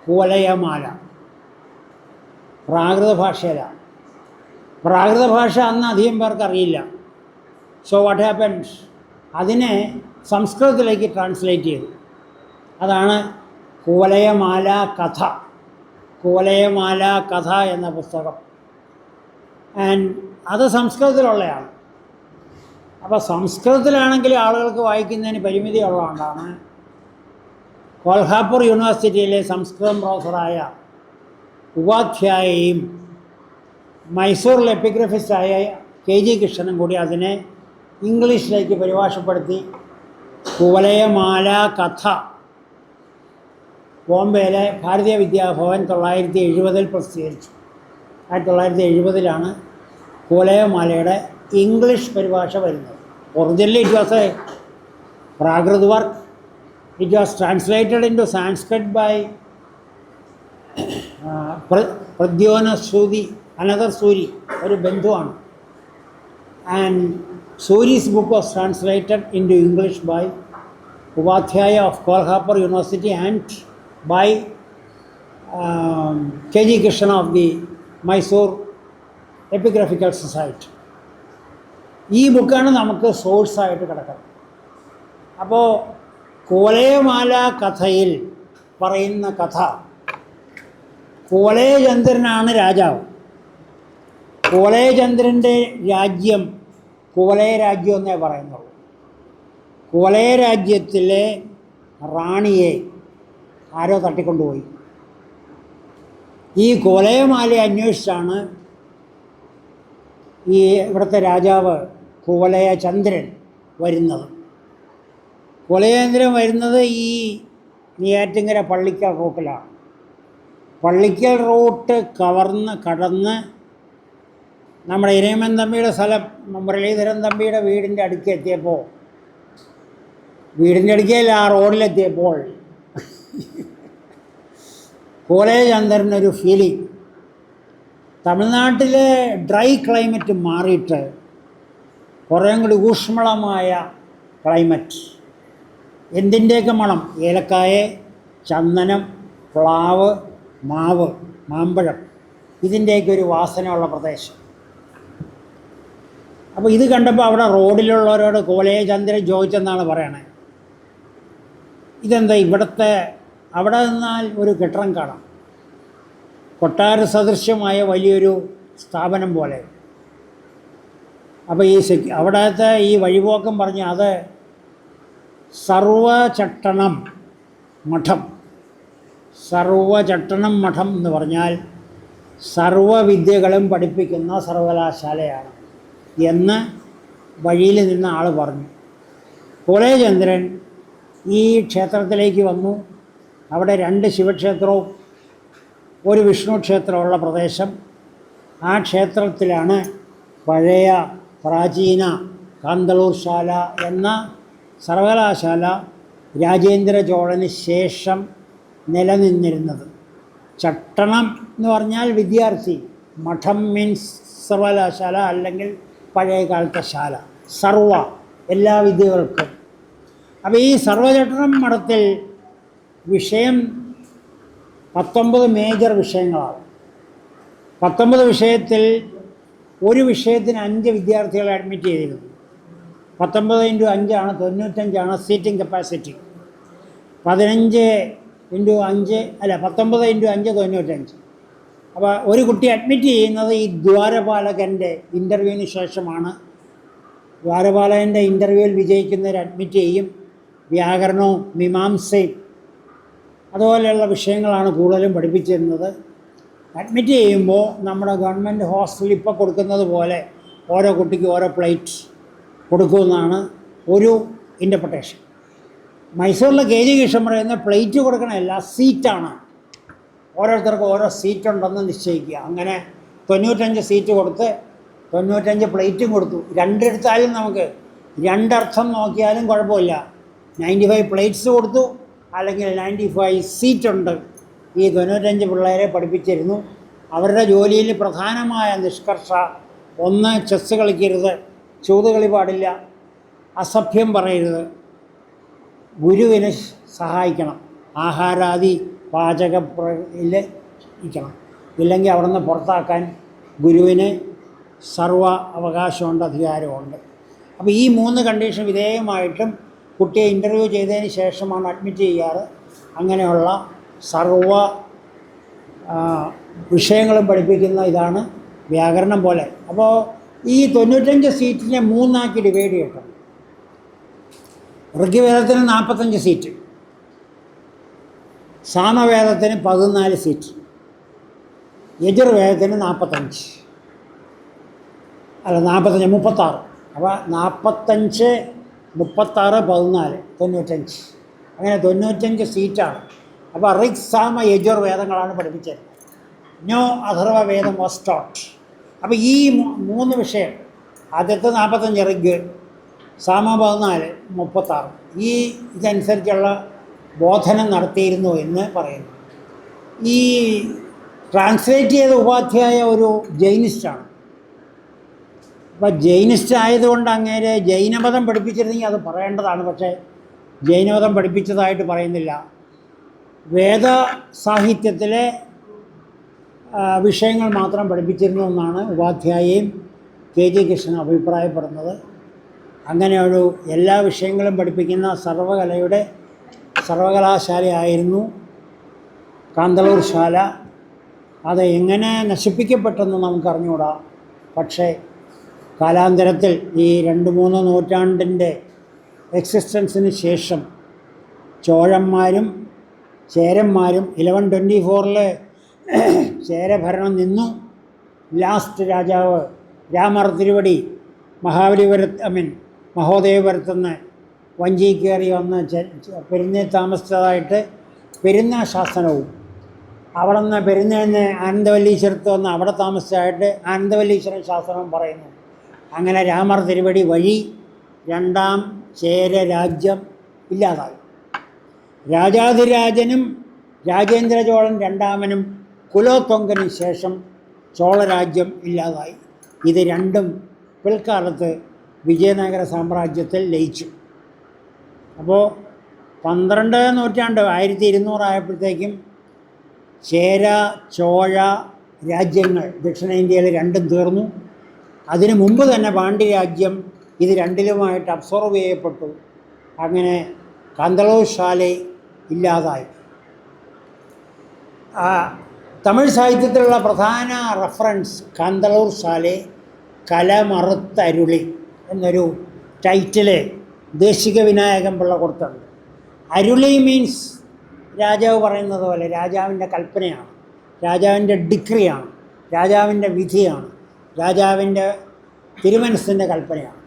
Speaker 1: കുവലയമാല. പ്രാകൃത ഭാഷയിലാണ്. പ്രാകൃത ഭാഷ അന്ന് അധികം പേർക്ക് അറിയില്ല. സോ വാട്ട് ഹാപ്പൻസ്, അതിനെ സംസ്കൃതത്തിലേക്ക് ട്രാൻസ്ലേറ്റ് ചെയ്തു. അതാണ് കുവലയമാല കഥ, കുവലയമാല കഥ എന്ന പുസ്തകം. ആൻഡ് അത് സംസ്കൃതത്തിലുള്ളതാണ്. അപ്പോൾ സംസ്കൃതത്തിലാണെങ്കിൽ ആളുകൾക്ക് വായിക്കുന്നതിന് പരിമിതി ഉള്ളതുകൊണ്ടാണ് കോൽഹാപൂർ യൂണിവേഴ്സിറ്റിയിലെ സംസ്കൃതം പ്രൊഫസറായ ഉപാധ്യായയും മൈസൂറിൽ എപ്പിഗ്രഫിസ്റ്റായ KG കൃഷ്ണനും കൂടി അതിനെ ഇംഗ്ലീഷിലേക്ക് പരിഭാഷപ്പെടുത്തി കുവലയമാല കഥ ബോംബെയിലെ ഭാരതീയ വിദ്യാഭവൻ 1970 പ്രസിദ്ധീകരിച്ചു. 1970 കുവലയമാലയുടെ ഇംഗ്ലീഷ് പരിഭാഷ വരുന്നത്. Originally it was a Prakrit work. It was translated in to Sanskrit by Pradyona Suri, another Suri, ഒരു ബന്ധുവാണ്. And Suri's book was translated in to English by Upadhyaya of Kolhapur university and by KG Krishna of the Mysore epigraphical society. ഈ ബുക്കാണ് നമുക്ക് സോഴ്സായിട്ട് കിടക്കുന്നത്. അപ്പോൾ കുവലയമാല കഥയിൽ പറയുന്ന കഥ, കുവലയചന്ദ്രനാണ് രാജാവ്. കുവലയചന്ദ്രൻ്റെ രാജ്യം കുവലയ രാജ്യം എന്നേ പറയുന്നുള്ളൂ. കുവലയ രാജ്യത്തിലെ റാണിയെ ആരോ തട്ടിക്കൊണ്ടുപോയി. ഈ കുവലയമാല അന്വേഷിച്ചാണ് ഈ ഇവിടുത്തെ രാജാവ് കുവലയചന്ദ്രൻ വരുന്നത്. കുവലയചന്ദ്രൻ വരുന്നത് ഈ നെയ്യാറ്റിൻകര പള്ളിക്കൽ റൂട്ടിലാണ്. പള്ളിക്കൽ റൂട്ട് കടന്ന് നമ്മുടെ ഇരേമൻ തമ്പിയുടെ സ്ഥലം, മുരളീധരൻ തമ്പിയുടെ വീടിൻ്റെ അടുക്കെത്തിയപ്പോൾ, വീടിൻ്റെ അടുക്കൽ ആ റോഡിലെത്തിയപ്പോൾ കുവലയചന്ദ്രനൊരു ഫീലിംഗ്, തമിഴ്നാട്ടിലെ ഡ്രൈ ക്ലൈമറ്റ് മാറിയിട്ട് കുറേയും കൂടി ഊഷ്മളമായ ക്ലൈമറ്റ്, എന്തിൻ്റെയൊക്കെ മണം, ഏലക്കായ, ചന്ദനം, പ്ലാവ്, മാവ്, മാമ്പഴം, ഇതിൻ്റെയൊക്കെ ഒരു വാസനയുള്ള പ്രദേശം. അപ്പോൾ ഇത് കണ്ടപ്പോൾ അവിടെ റോഡിലുള്ളവരോട് കുവലയചന്ദ്രൻ ചോദിച്ചെന്നാണ് പറയണേ, ഇതെന്താ ഇവിടുത്തെ, അവിടെ നിന്നാൽ ഒരു കെട്ടിടം കാണാം, കൊട്ടാര സദൃശ്യമായ വലിയൊരു സ്ഥാപനം പോലെ. അപ്പോൾ അവിടുത്തെ ഈ വഴിപോക്കം പറഞ്ഞ് അത് സർവചട്ടണം മഠം. സർവചട്ടണം മഠം എന്ന് പറഞ്ഞാൽ സർവവിദ്യകളും പഠിപ്പിക്കുന്ന സർവകലാശാലയാണ് എന്ന് വഴിയിൽ നിന്ന ആൾ പറഞ്ഞു. കുവലയചന്ദ്രൻ ഈ ക്ഷേത്രത്തിലേക്ക് വന്നു. അവിടെ 2 ശിവക്ഷേത്രവും ഒരു വിഷ്ണു ക്ഷേത്രമുള്ള പ്രദേശം. ആ ക്ഷേത്രത്തിലാണ് പഴയ പ്രാചീന കാന്തളൂർ ശാല എന്ന സർവകലാശാല രാജേന്ദ്ര ചോളന് ശേഷം നിലനിന്നിരുന്നത്. ചട്ടണം എന്ന് പറഞ്ഞാൽ വിദ്യാർത്ഥി, മഠം മീൻസ് സർവകലാശാല അല്ലെങ്കിൽ പഴയ കാലത്തെ ശാല, സർവ എല്ലാ വിദ്യകൾക്കും. അപ്പോൾ ഈ സർവചട്ടണം മഠത്തിൽ വിഷയം 19 മേജർ വിഷയങ്ങളാണ്. 19 വിഷയത്തിൽ ഒരു വിഷയത്തിന് 5 വിദ്യാർത്ഥികളെ അഡ്മിറ്റ് ചെയ്തിരുന്നു. 19 × 5 ആണ് 95 സീറ്റിംഗ് കപ്പാസിറ്റി. 19 × 5 95. അപ്പോൾ ഒരു കുട്ടി അഡ്മിറ്റ് ചെയ്യുന്നത് ഈ ദ്വാരപാലകൻ്റെ ഇൻ്റർവ്യൂവിന് ശേഷമാണ്. ദ്വാരപാലകൻ്റെ ഇൻ്റർവ്യൂവിൽ വിജയിക്കുന്നവർ അഡ്മിറ്റ് ചെയ്യും. വ്യാകരണവും മീമാംസയും അതുപോലെയുള്ള വിഷയങ്ങളാണ് കൂടുതലും പഠിപ്പിച്ചിരുന്നത്. അഡ്മിറ്റ് ചെയ്യുമ്പോൾ നമ്മുടെ ഗവൺമെൻറ് ഹോസ്റ്റലിൽ ഇപ്പോൾ കൊടുക്കുന്നത് പോലെ ഓരോ കുട്ടിക്ക് ഓരോ പ്ലേറ്റ് കൊടുക്കുമെന്നാണ് ഒരു ഇൻ്റർപ്രിട്ടേഷൻ. മൈസൂരിലെ KG കൃഷ്ണൻ പറയുന്ന പ്ലേറ്റ് കൊടുക്കണമല്ല, സീറ്റാണ്. ഓരോരുത്തർക്കും ഓരോ സീറ്റുണ്ടെന്ന് നിശ്ചയിക്കുക. അങ്ങനെ 95 സീറ്റ് കൊടുത്ത് 95 പ്ലേറ്റും കൊടുത്തു. 2 എടുത്താലും നമുക്ക് 2 അർത്ഥം നോക്കിയാലും കുഴപ്പമില്ല. 95 പ്ലേറ്റ്സ് കൊടുത്തു, അല്ലെങ്കിൽ 95 സീറ്റുണ്ട് ഈ 95 പിള്ളേരെ പഠിപ്പിച്ചിരുന്നു. അവരുടെ ജോലിയിൽ പ്രധാനമായ നിഷ്കർഷ ഒന്ന്, ചെസ്സ് കളിക്കരുത്, ചൂതുകളി പാടില്ല, അസഭ്യം പറയരുത്, ഗുരുവിനെ സഹായിക്കണം, ആഹാരാദി പാചകയിൽ ഇരിക്കണം, ഇല്ലെങ്കിൽ അവിടെ നിന്ന് പുറത്താക്കാൻ ഗുരുവിന് സർവ അവകാശമുണ്ട്, അധികാരമുണ്ട്. അപ്പോൾ ഈ 3 കണ്ടീഷൻ വിധേയമായിട്ടും കുട്ടിയെ ഇൻ്റർവ്യൂ ചെയ്തതിന് ശേഷമാണ് അഡ്മിറ്റ് ചെയ്യാറ്. അങ്ങനെയുള്ള സർവ വിഷയങ്ങളും പഠിപ്പിക്കുന്ന ഇതാണ് വ്യാകരണം പോലെ. അപ്പോൾ ഈ 95 സീറ്റിനെ 3 ഡിവൈഡ് ചെയ്യണം. ഋഗ്വേദത്തിന് 45 സീറ്റ്, സാമവേദത്തിന് 14 സീറ്റ്, യജുർവേദത്തിന് 45, അല്ല 45, 36. അപ്പോൾ 45, 36, 14, 95. അങ്ങനെ 95 സീറ്റാണ്. അപ്പോൾ ഋഗ്, സാമ, യജുർ വേദങ്ങളാണ് പഠിപ്പിച്ചത്. നോ അഥർവ വേദം വാസ് ടോട്ട്. അപ്പോൾ ഈ 3 വിഷയം, ആദ്യത്തെ 45 ഋഗ്, സാമ 14, 36, ഈ ഇതനുസരിച്ചുള്ള ബോധനം നടത്തിയിരുന്നു എന്ന് പറയുന്നു. ഈ ട്രാൻസ്ലേറ്റ് ചെയ്ത ഉപാധ്യായ ഒരു ജൈനിസ്റ്റാണ്. അപ്പോൾ ജൈനിസ്റ്റ് ആയതുകൊണ്ട് അങ്ങേരെ ജൈനമതം പഠിപ്പിച്ചിരുന്നെങ്കിൽ അത് പറയേണ്ടതാണ്. പക്ഷേ ജൈനമതം പഠിപ്പിച്ചതായിട്ട് പറയുന്നില്ല. വേദ സാഹിത്യത്തിലെ വിഷയങ്ങൾ മാത്രം പഠിപ്പിച്ചിരുന്നു എന്നാണ് ഉപാധ്യായയും KG കൃഷ്ണൻ അഭിപ്രായപ്പെടുന്നത്. അങ്ങനെയൊരു എല്ലാ വിഷയങ്ങളും പഠിപ്പിക്കുന്ന സർവകലാശാലയായിരുന്നു കാന്തളൂർ ശാല. അത് എങ്ങനെ നശിപ്പിക്കപ്പെട്ടെന്ന് നമുക്കറിഞ്ഞുകൂടാ. പക്ഷേ കാലാന്തരത്തിൽ ഈ 2-3 നൂറ്റാണ്ടിൻ്റെ എക്സിസ്റ്റൻസിന് ശേഷം ചോഴന്മാരും ചേരന്മാരും 1124 ചേരഭരണം നിന്നു. ലാസ്റ്റ് രാജാവ് രാമർ തിരുവടി മഹോദയപുരത്തുനിന്ന് വഞ്ചി കയറി വന്ന് പെരുന്നേ താമസിച്ചതായിട്ട് പെരുന്ന ശാസനവും, അവിടെ നിന്ന് പെരുന്നേന്ന് ആനന്ദവല്ലീശ്വരത്ത് വന്ന് അവിടെ താമസിച്ചതായിട്ട് ആനന്ദവല്ലീശ്വരൻ ശാസനവും പറയുന്നു. അങ്ങനെ രാമർ തിരുവടി വഴി 2ാം ചേര രാജ്യം ഇല്ലാതായി. രാജാധിരാജനും രാജേന്ദ്ര ചോളൻ 2ാമനും കുലോത്തൊങ്കനും ശേഷം ചോളരാജ്യം ഇല്ലാതായി. ഇത് രണ്ടും പിൽക്കാലത്ത് വിജയനഗര സാമ്രാജ്യത്തിൽ ലയിച്ചു. അപ്പോൾ 12ാം നൂറ്റാണ്ട് 1200 ആയപ്പോഴത്തേക്കും ചേര ചോഴ രാജ്യങ്ങൾ ദക്ഷിണേന്ത്യയിൽ രണ്ടും തീർന്നു. അതിനു മുമ്പ് തന്നെ പാണ്ഡ്യരാജ്യം ഇത് രണ്ടിലുമായിട്ട് അബ്സോർവ് ചെയ്യപ്പെട്ടു. അങ്ങനെ കാന്തളൂർ ശാല ഇല്ലാതായി. തമിഴ് സാഹിത്യത്തിലുള്ള പ്രധാന റെഫറൻസ് കാന്തളൂർ ശാല കലമറുത്തരുളി എന്നൊരു ടൈറ്റില് ദേശിക വിനായകൻ പിള്ള കൊടുത്തുണ്ട്. അരുളി മീൻസ് രാജാവ് പറയുന്നത് പോലെ രാജാവിൻ്റെ കൽപ്പനയാണ്, രാജാവിൻ്റെ ഡിക്രിയാണ്, രാജാവിൻ്റെ വിധിയാണ്, രാജാവിൻ്റെ തിരുമനസ്സിൻ്റെ കൽപ്പനയാണ്.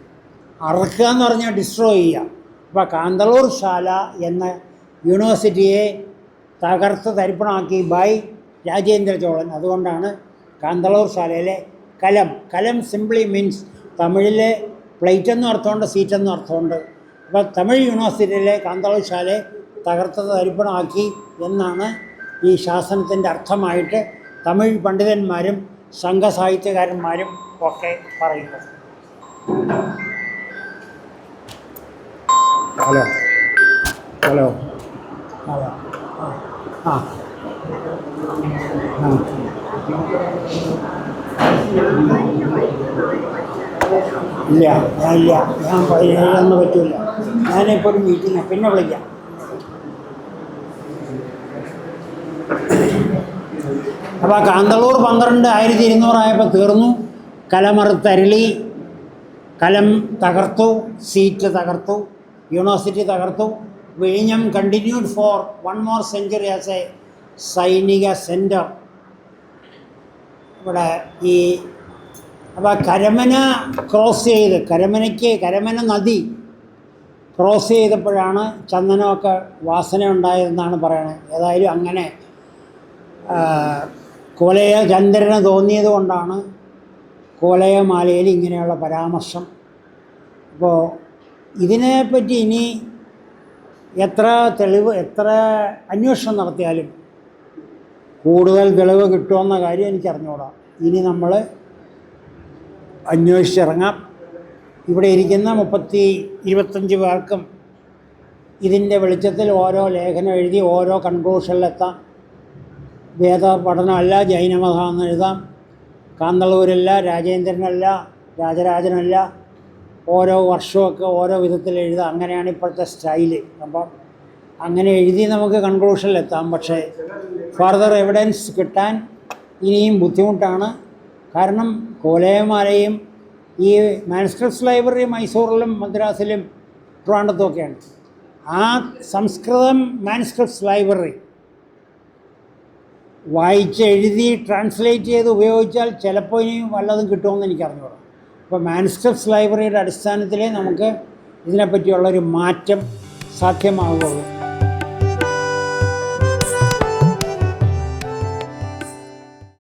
Speaker 1: അറക്കുക എന്ന് പറഞ്ഞാൽ ഡിസ്ട്രോയ് ചെയ്യുക. അപ്പോൾ കാന്തളൂർ ശാല എന്ന യൂണിവേഴ്സിറ്റിയെ തകർത്ത് തരിപ്പണമാക്കി ബൈ രാജേന്ദ്ര ചോളൻ. അതുകൊണ്ടാണ് കാന്തളൂർ ശാലയിലെ കലം സിംപ്ലി മീൻസ് തമിഴിലെ പ്ലേറ്റ് എന്നും അർത്ഥമുണ്ട്, സീറ്റ് എന്നും അർത്ഥമുണ്ട്. അപ്പോൾ തമിഴ് യൂണിവേഴ്സിറ്റിയിലെ കാന്തളൂർ ശാലയെ തകർത്ത് തരിപ്പണമാക്കി എന്നാണ് ഈ ശാസനത്തിൻ്റെ അർത്ഥമായിട്ട് തമിഴ് പണ്ഡിതന്മാരും സംഘസാഹിത്യകാരന്മാരും ഒക്കെ പറയുന്നത്. ഹലോ ഹലോ ഹലോ ആ ആ ഇല്ല ഞാൻ എഴുതാൻ പറ്റില്ല. ഞാനിപ്പോൾ ഒരു മീറ്റിംഗ് പിന്നെ വിളിക്കാം. അപ്പോൾ കാന്തളൂർ 12,200 ആയപ്പോൾ തീർന്നു. കലമറുത്തരുളി, കലം തകർത്തു, സീറ്റ് തകർത്തു, യൂണിവേഴ്സിറ്റി തകർത്തു. വിഴിഞ്ഞം continued four 1 more century as A സൈനിക സെൻറ്റർ. ഇവിടെ ഈ അപ്പോൾ കരമന ക്രോസ് ചെയ്ത് കരമന നദി ക്രോസ് ചെയ്തപ്പോഴാണ് ചന്ദനമൊക്കെ വാസന ഉണ്ടായതെന്നാണ് പറയണത്. ഏതായാലും അങ്ങനെ കോലയ ചന്ദ്രന് തോന്നിയത് കൊണ്ടാണ് കോലയമാലയിൽ ഇങ്ങനെയുള്ള പരാമർശം. അപ്പോൾ ഇതിനെപ്പറ്റി ഇനി എത്ര അന്വേഷണം നടത്തിയാലും കൂടുതൽ തെളിവ് കിട്ടുമെന്ന കാര്യം എനിക്കറിഞ്ഞൂടാ. ഇനി നമ്മൾ അന്വേഷിച്ചിറങ്ങാം. ഇവിടെ ഇരിക്കുന്ന 25 പേർക്കും ഇതിൻ്റെ വെളിച്ചത്തിൽ ഓരോ ലേഖനം എഴുതി ഓരോ കൺക്ലൂഷനിലെത്താം. വേദ പഠനമല്ല, ജൈനമതം എന്ന് എഴുതാം. കാന്തളൂരല്ല, രാജേന്ദ്രനല്ല, രാജരാജനല്ല, ഓരോ വർഷമൊക്കെ ഓരോ വിധത്തിൽ എഴുതാം. അങ്ങനെയാണ് ഇപ്പോഴത്തെ സ്റ്റൈല്. അപ്പം അങ്ങനെ എഴുതി നമുക്ക് കൺക്ലൂഷനിലെത്താം. പക്ഷേ ഫർദർ എവിഡൻസ് കിട്ടാൻ ഇനിയും ബുദ്ധിമുട്ടാണ്. കാരണം കോലയമാലയും ഈ മാനുസ്ക്രിപ്റ്റ്സ് ലൈബ്രറി മൈസൂറിലും മദ്രാസിലും ട്രിവാൻഡ്രത്തുമൊക്കെയാണ്. ആ സംസ്കൃതം മാനുസ്ക്രിപ്റ്റ്സ് ലൈബ്രറി വായിച്ച് എഴുതി ട്രാൻസ്ലേറ്റ് ചെയ്ത് ഉപയോഗിച്ചാൽ ചിലപ്പോൾ ഇനി വല്ലതും കിട്ടുമെന്ന് എനിക്കറിഞ്ഞൂടാ. അപ്പോൾ മാനുസ്ക്രിപ്റ്റ്സ് ലൈബ്രറിയുടെ അടിസ്ഥാനത്തിലേ നമുക്ക് ഇതിനെപ്പറ്റിയുള്ളൊരു മാറ്റം സാധ്യമാവുകയുള്ളൂ.